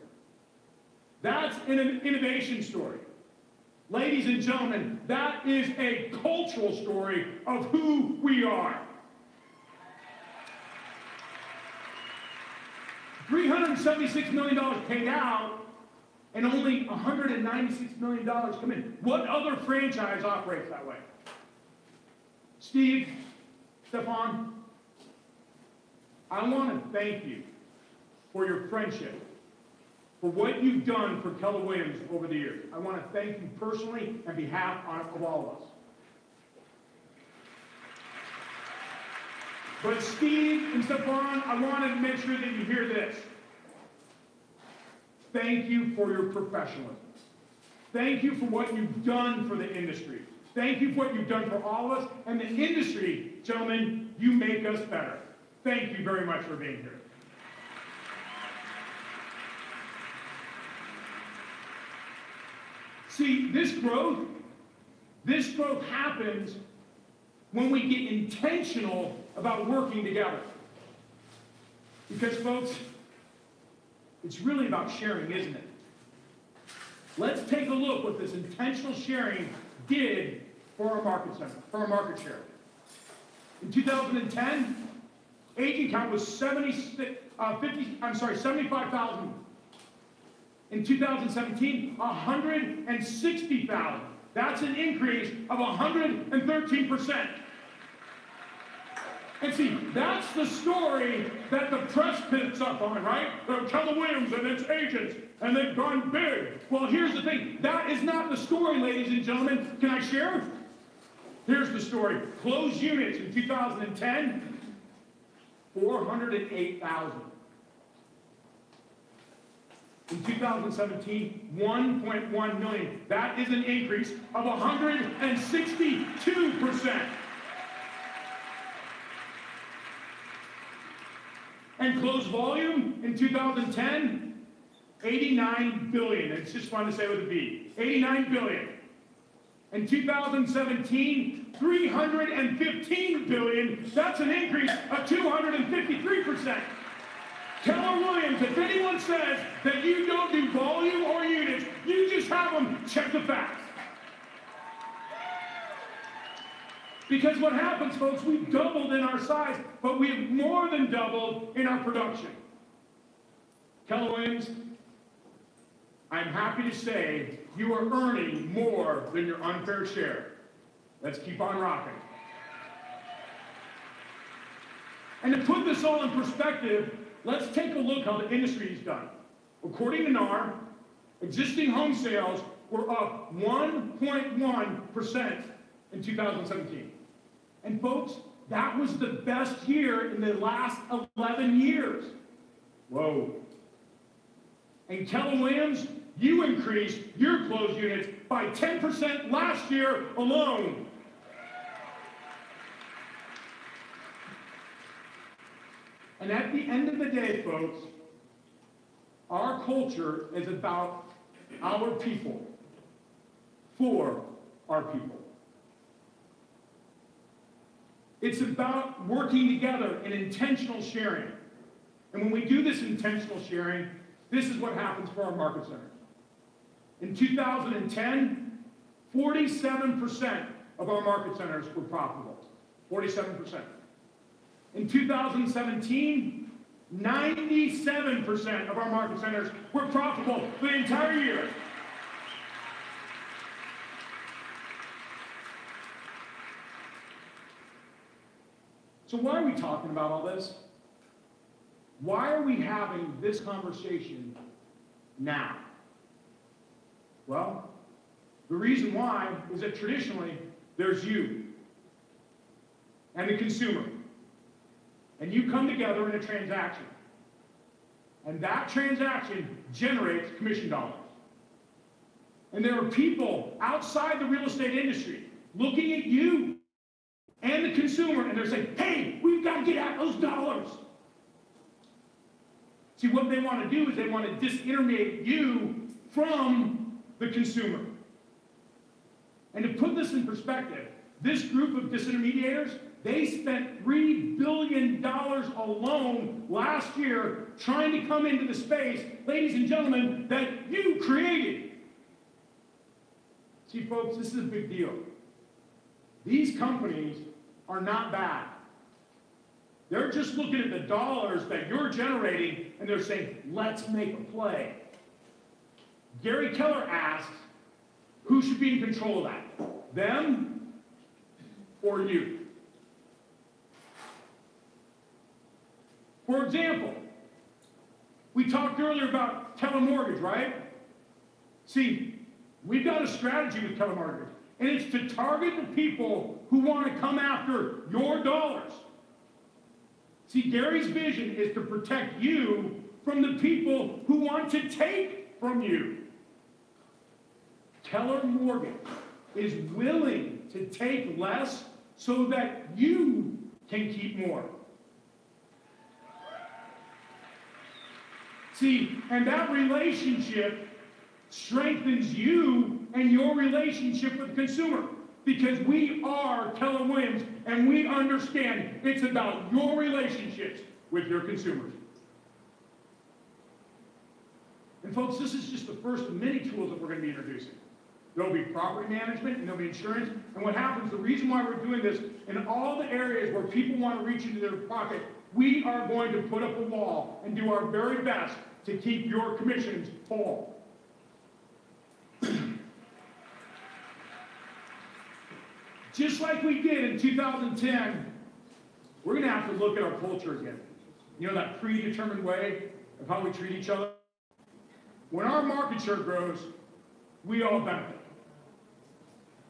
That's an innovation story. Ladies and gentlemen, that is a cultural story of who we are. $376 million paid out, and only $196 million come in. What other franchise operates that way? Steve, Stefan, I want to thank you for your friendship, for what you've done for Keller Williams over the years. I want to thank you personally on behalf of all of us. But Steve and Stefan, I wanted to make sure that you hear this. Thank you for your professionalism. Thank you for what you've done for the industry. Thank you for what you've done for all of us. And the industry, gentlemen, you make us better. Thank you very much for being here. See, this growth happens when we get intentional about working together. Because, folks, it's really about sharing, isn't it? Let's take a look what this intentional sharing did for our market center, for our market share. In 2010, agent count was 75,000. In 2017, 160,000. That's an increase of 113%. And see, that's the story that the press picks up on, right? Keller Williams and its agents, and they've gone big. Well, here's the thing. That is not the story, ladies and gentlemen. Can I share? Here's the story. Closed units in 2010, 408,000. In 2017, 1.1 million. That is an increase of 162%. And closed volume in 2010, 89 billion. It's just fun to say with a B. 89 billion. In 2017, 315 billion. That's an increase of 253%. Keller Williams, if anyone says that you don't do volume or units, you just have them check the facts. Because what happens, folks, we've doubled in our size, but we have more than doubled in our production. Keller Williams, I'm happy to say you are earning more than your unfair share. Let's keep on rocking. And to put this all in perspective, let's take a look how the industry is done. According to NAR, existing home sales were up 1.1% in 2017. And folks, that was the best year in the last 11 years. Whoa. And Keller Williams, you increased your closed units by 10% last year alone. And at the end of the day, folks, our culture is about our people, for our people. It's about working together and intentional sharing. And when we do this intentional sharing, this is what happens for our market centers. In 2010, 47% of our market centers were profitable. 47%. In 2017, 97% of our market centers were profitable for the entire year. So why are we talking about all this? Why are we having this conversation now? Well, the reason why is that traditionally there's you and the consumer. And you come together in a transaction. And that transaction generates commission dollars. And there are people outside the real estate industry looking at you and the consumer, and they're saying, hey, we've got to get at those dollars. See, what they want to do is they want to disintermediate you from the consumer. And to put this in perspective, this group of disintermediators, they spent $3 billion alone last year trying to come into the space, ladies and gentlemen, that you created. See, folks, this is a big deal. These companies are not bad. They're just looking at the dollars that you're generating, and they're saying, let's make a play. Gary Keller asks, who should be in control of that? Them or you? For example, we talked earlier about Keller Mortgage, right? See, we've got a strategy with Keller Mortgage, and it's to target the people who want to come after your dollars. See, Gary's vision is to protect you from the people who want to take from you. Keller Mortgage is willing to take less so that you can keep more. See, and that relationship strengthens you and your relationship with the consumer, because we are Keller Williams and we understand it's about your relationships with your consumers. And folks, this is just the first of many tools that we're going to be introducing. There'll be property management, and there'll be insurance. And what happens, the reason why we're doing this, in all the areas where people want to reach into their pocket, we are going to put up a wall and do our very best to keep your commissions whole. Just like we did in 2010, we're going to have to look at our culture again. You know, that predetermined way of how we treat each other? When our market share grows, we all benefit.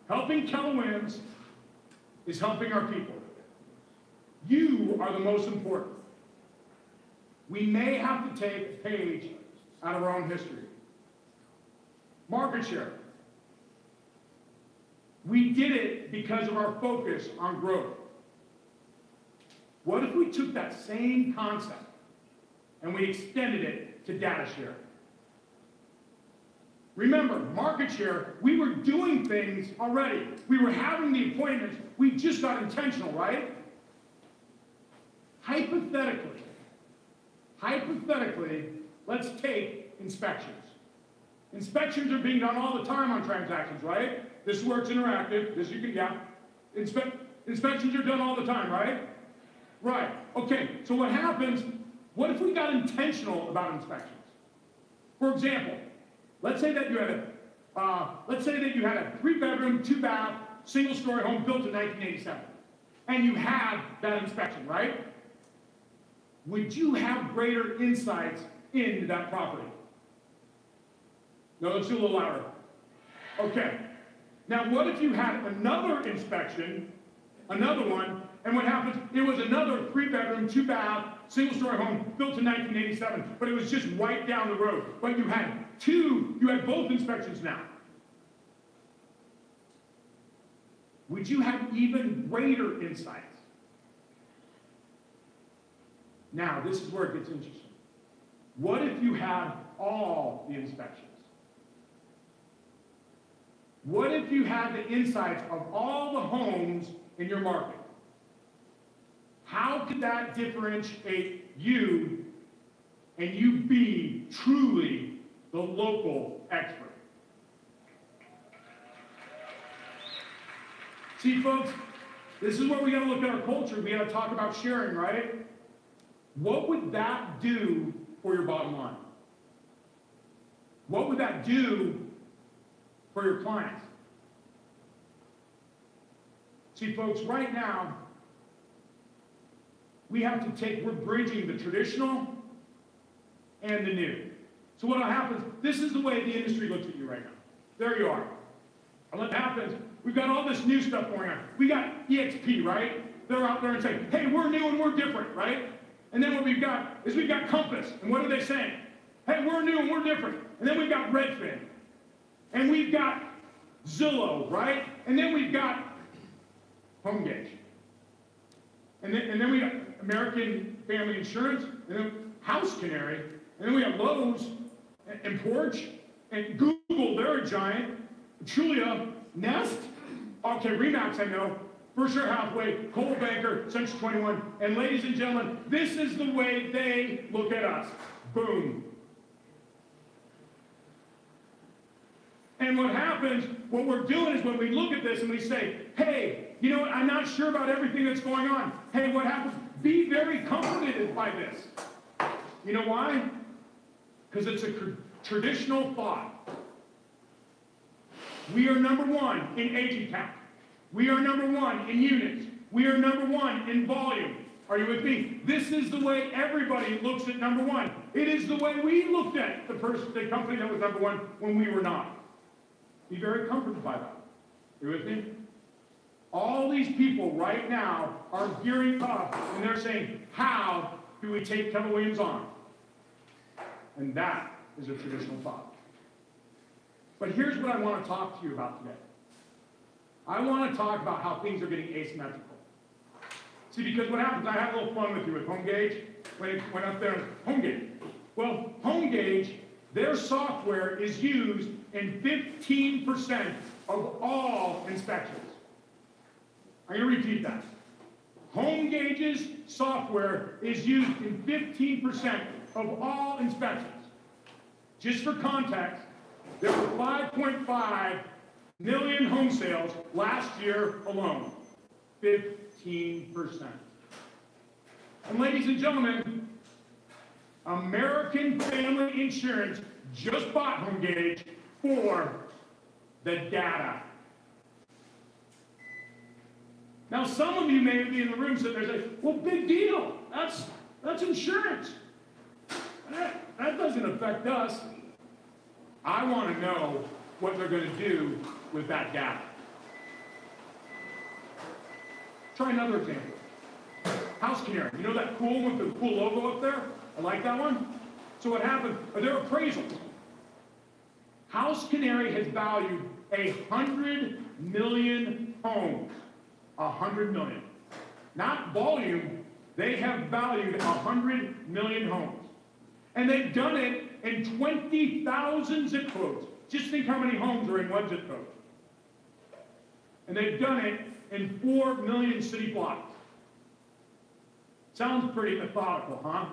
Helping Keller Williams is helping our people. You are the most important. We may have to take a page out of our own history. Market share. We did it because of our focus on growth. What if we took that same concept and we extended it to data share? Remember, market share, we were doing things already. We were having the appointments. We just got intentional, right? Hypothetically, let's take inspections. Inspections are being done all the time on transactions, right? This is where it's interactive. This you can, yeah. Inspections are done all the time, right? Right. Okay, so what happens, what if we got intentional about inspections? For example, let's say that you had a 3-bedroom, 2-bath, single-story home built in 1987, and you had that inspection, right? Would you have greater insights into that property? No, let's do a little louder. Okay. Now, what if you had another inspection, another one, and what happens, it was another 3-bedroom, 2-bath, single-story home built in 1987, but it was just right down the road. But you had both inspections now. Would you have even greater insights? Now, this is where it gets interesting. What if you had all the inspections? What if you had the insights of all the homes in your market? how could that differentiate you and you be truly the local expert? See, folks, this is where we got to look at our culture. We got to talk about sharing, right? What would that do for your bottom line? What would that do for your clients? See, folks, right now, we're bridging the traditional and the new. So what happens, this is the way the industry looks at you right now. There you are. And what happens, we've got all this new stuff going on. We got EXP, right? They're out there and saying, hey, we're new and we're different, right? And then what we've got is we've got Compass. And what are they saying? Hey, we're new and we're different. And then we've got Redfin. And we've got Zillow, right? And then we've got HomeGauge. And then we got American Family Insurance, and then House Canary, and then we have Lowe's and Porch, and Google, they're a giant, Trulia, Nest, okay, Remax I know, Berkshire Hathaway, Coldwell Banker, Century 21, and ladies and gentlemen, this is the way they look at us. Boom. And what happens, what we're doing is when we look at this and we say, hey, you know what, I'm not sure about everything that's going on. Hey, what happens? Be very comforted by this. You know why? Because it's a traditional thought. We are number one in agent count. We are number one in units. We are number one in volume. Are you with me? This is the way everybody looks at number one. It is the way we looked at the company that was number one when we were not. Be very comforted by that. You with me? All these people right now are gearing up and they're saying, how do we take Keller Williams on? And that is a traditional thought. But here's what I want to talk to you about today. I want to talk about how things are getting asymmetrical. See, because what happens, I had a little fun with you with HomeGauge, when it went up there, HomeGauge. Well, HomeGauge, their software is used in 15% of all inspections. I'm going to repeat that. HomeGauge's software is used in 15% of all inspections. Just for context, there were 5.5 million home sales last year alone. 15%. And ladies and gentlemen, American Family Insurance just bought HomeGauge for the data. Now, some of you may be in the room sitting there saying, well, big deal. That's insurance. That doesn't affect us. I want to know what they're going to do with that data. Try another example. House Canary. You know that cool one with the cool logo up there? I like that one. So what happened? They're appraisals. House Canary has valued 100 million homes. 100 million. Not volume. They have valued 100 million homes. And they've done it in 20,000 zip codes. Just think how many homes are in one zip code. And they've done it in 4 million city blocks. Sounds pretty methodical, huh?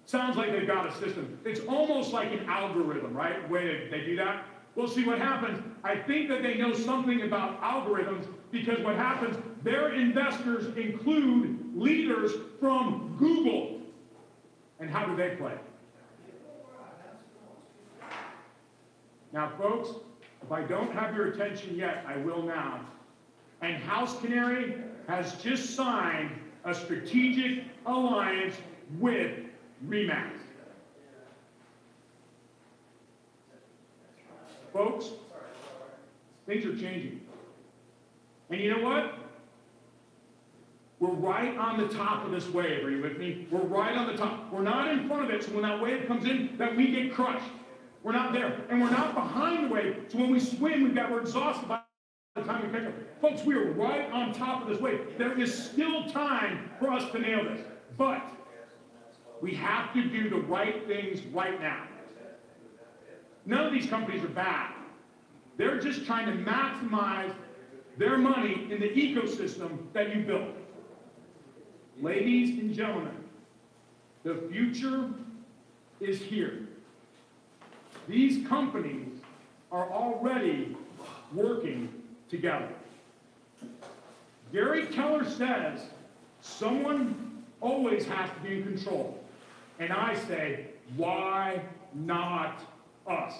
Sounds like they've got a system. It's almost like an algorithm, right? The way they do that. Well, see what happens. I think that they know something about algorithms because what happens, their investors include leaders from Google. And how do they play? Now, folks, if I don't have your attention yet, I will now. And House Canary has just signed a strategic alliance with RE/MAX. Folks, things are changing. And you know what? We're right on the top of this wave. Are you with me? We're right on the top. We're not in front of it, so when that wave comes in, that we get crushed. We're not there. And we're not behind the wave, so when we swim, we're exhausted by the time we pick up. Folks, we are right on top of this wave. There is still time for us to nail this. But we have to do the right things right now. None of these companies are bad. They're just trying to maximize their money in the ecosystem that you built. Ladies and gentlemen, the future is here. These companies are already working together. Gary Keller says someone always has to be in control. And I say, why not us?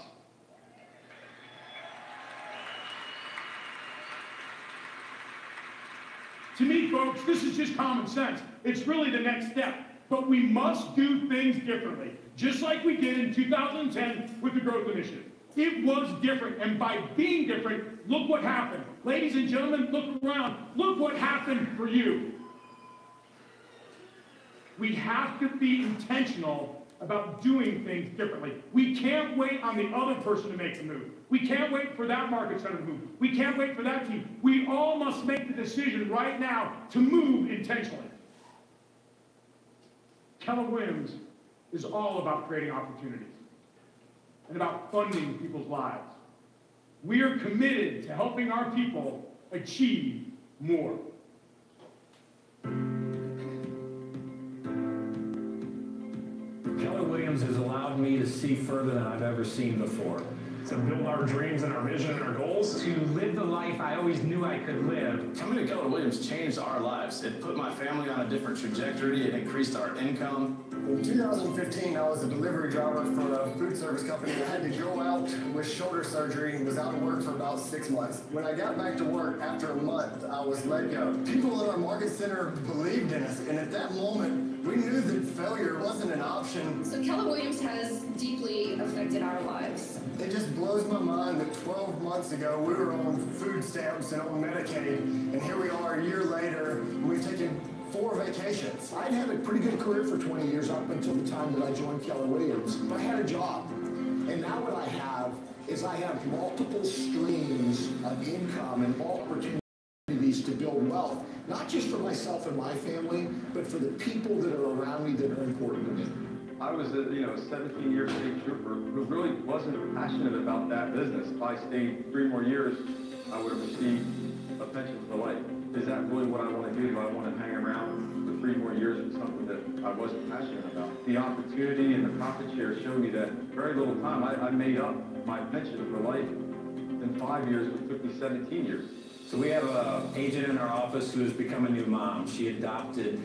To me, folks, this is just common sense. It's really the next step. But we must do things differently, just like we did in 2010 with the Growth Initiative. It was different, and by being different, look what happened. Ladies and gentlemen, look around. Look what happened for you. We have to be intentional about doing things differently. We can't wait on the other person to make the move. We can't wait for that market center to move. We can't wait for that team. We all must make the decision right now to move intentionally. Keller Williams is all about creating opportunities and about funding people's lives. We are committed to helping our people achieve more. Keller Williams has allowed me to see further than I've ever seen before. To build our dreams and our vision and our goals. To live the life I always knew I could live. Coming to Keller Williams changed our lives. It put my family on a different trajectory. It increased our income. In 2015, I was a delivery driver for a food service company. I had to go out with shoulder surgery and was out of work for about 6 months. When I got back to work after a month, I was let go. People in our market center believed in us, and at that moment, we knew that failure wasn't an option. So Keller Williams has deeply affected our lives. It just blows my mind that 12 months ago, we were on food stamps and on Medicaid, and here we are a year later, and we've taken 4 vacations. I'd had a pretty good career for 20 years up until the time that I joined Keller Williams. I had a job, and now what I have is I have multiple streams of income and opportunities to build wealth, not just for myself and my family, but for the people that are around me that are important to me. I was a 17-year state trooper who really wasn't passionate about that business. If I stayed 3 more years, I would have received a pension for life. Is that really what I want to do? Do I want to hang around for 3 more years with something that I wasn't passionate about? The opportunity and the profit share showed me that very little time. I made up my pension for life in 5 years. It took me 17 years. So we have an agent in our office who has become a new mom. She adopted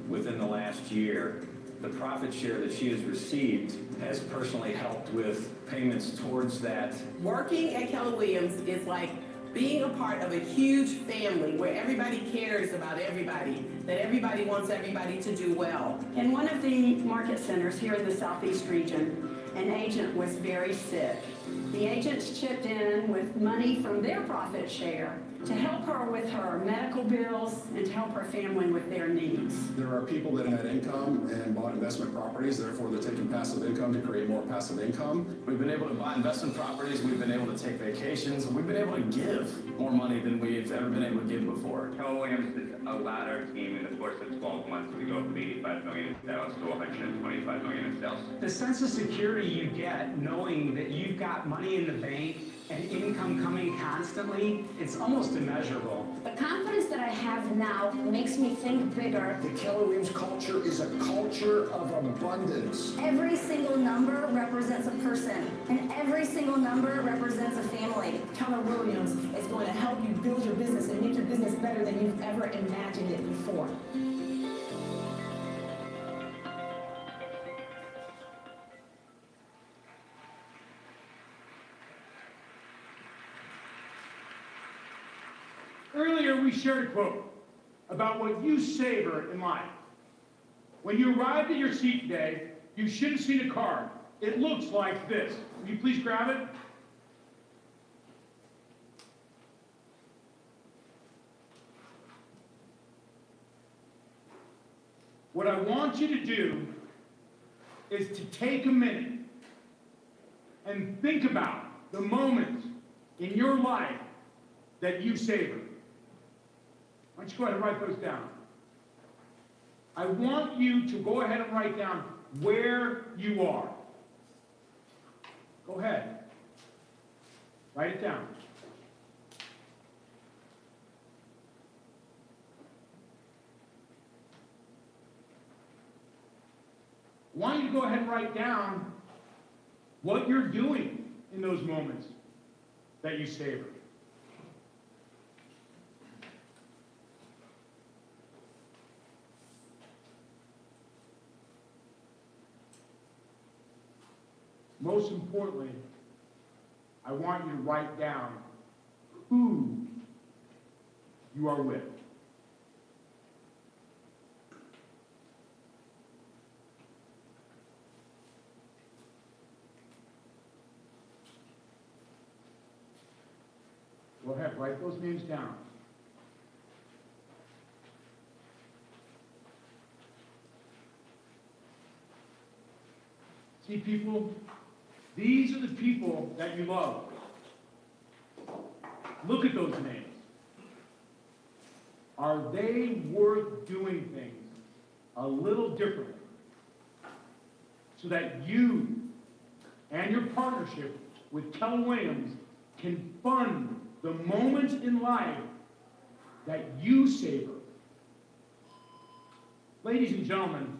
within the last year. The profit share that she has received has personally helped with payments towards that. Working at Keller Williams is like being a part of a huge family where everybody cares about everybody, that everybody wants everybody to do well. In one of the market centers here in the Southeast region, an agent was very sick. The agents chipped in with money from their profit share to help her with her medical bills and to help her family with their needs. There are people that had income and bought investment properties, therefore they're taking passive income to create more passive income. We've been able to buy investment properties, we've been able to take vacations, we've been able to give more money than we've ever been able to give before. Keller Williams has allowed our team in the course of 12 months to go from 85 million in sales to 125 million in sales. The sense of security you get knowing that you've got money in the bank and income coming constantly, it's almost immeasurable. The confidence that I have now makes me think bigger. The Keller Williams culture is a culture of abundance. Every single number represents a person, and every single number represents a family. Keller Williams is going to help you build your business and make your business better than you've ever imagined it before. Earlier, we shared a quote about what you savor in life. When you arrived at your seat today, you should have seen a card. It looks like this. Will you please grab it? What I want you to do is to take a minute and think about the moments in your life that you savor. Why don't you go ahead and write those down? I want you to go ahead and write down where you are. Go ahead. Write it down. I want you to go ahead and write down what you're doing in those moments that you savor. Most importantly, I want you to write down who you are with. Go ahead, write those names down. See, people, these are the people that you love. Look at those names. Are they worth doing things a little differently so that you and your partnership with Keller Williams can fund the moments in life that you savor? Ladies and gentlemen,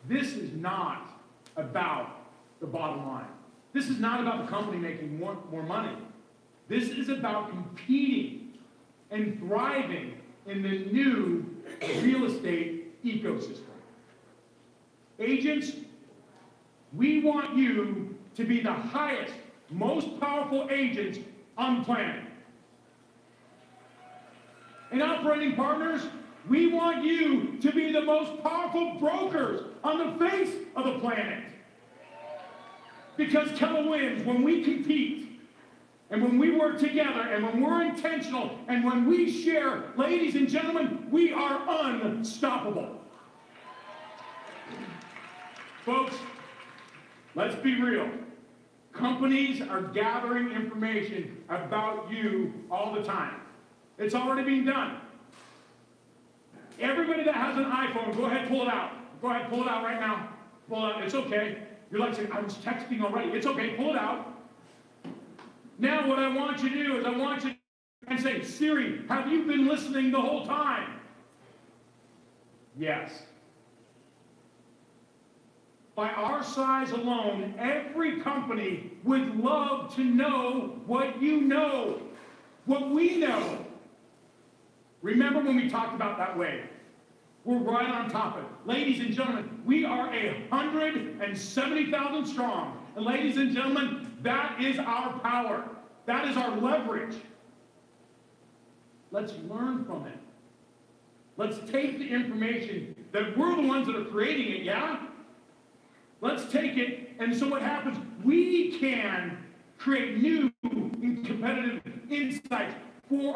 this is not about the bottom line. This is not about the company making more money. This is about competing and thriving in the new real estate ecosystem. Agents, we want you to be the highest, most powerful agents on the planet. And operating partners, we want you to be the most powerful brokers on the face of the planet. Because Keller Williams, when we compete, and when we work together, and when we're intentional, and when we share, ladies and gentlemen, we are unstoppable. Folks, let's be real. Companies are gathering information about you all the time. It's already being done. Everybody that has an iPhone, go ahead, pull it out. Go ahead, pull it out right now. Pull it out. It's okay. You're like saying, I was texting already. It's okay, pull it out. Now what I want you to do is I want you to say, Siri, have you been listening the whole time? Yes. By our size alone, every company would love to know what you know, what we know. Remember when we talked about that wave? We're right on top of it. Ladies and gentlemen, we are 170,000 strong. And ladies and gentlemen, that is our power. That is our leverage. Let's learn from it. Let's take the information that we're the ones that are creating it, yeah? Let's take it, and so what happens? We can create new and competitive insights for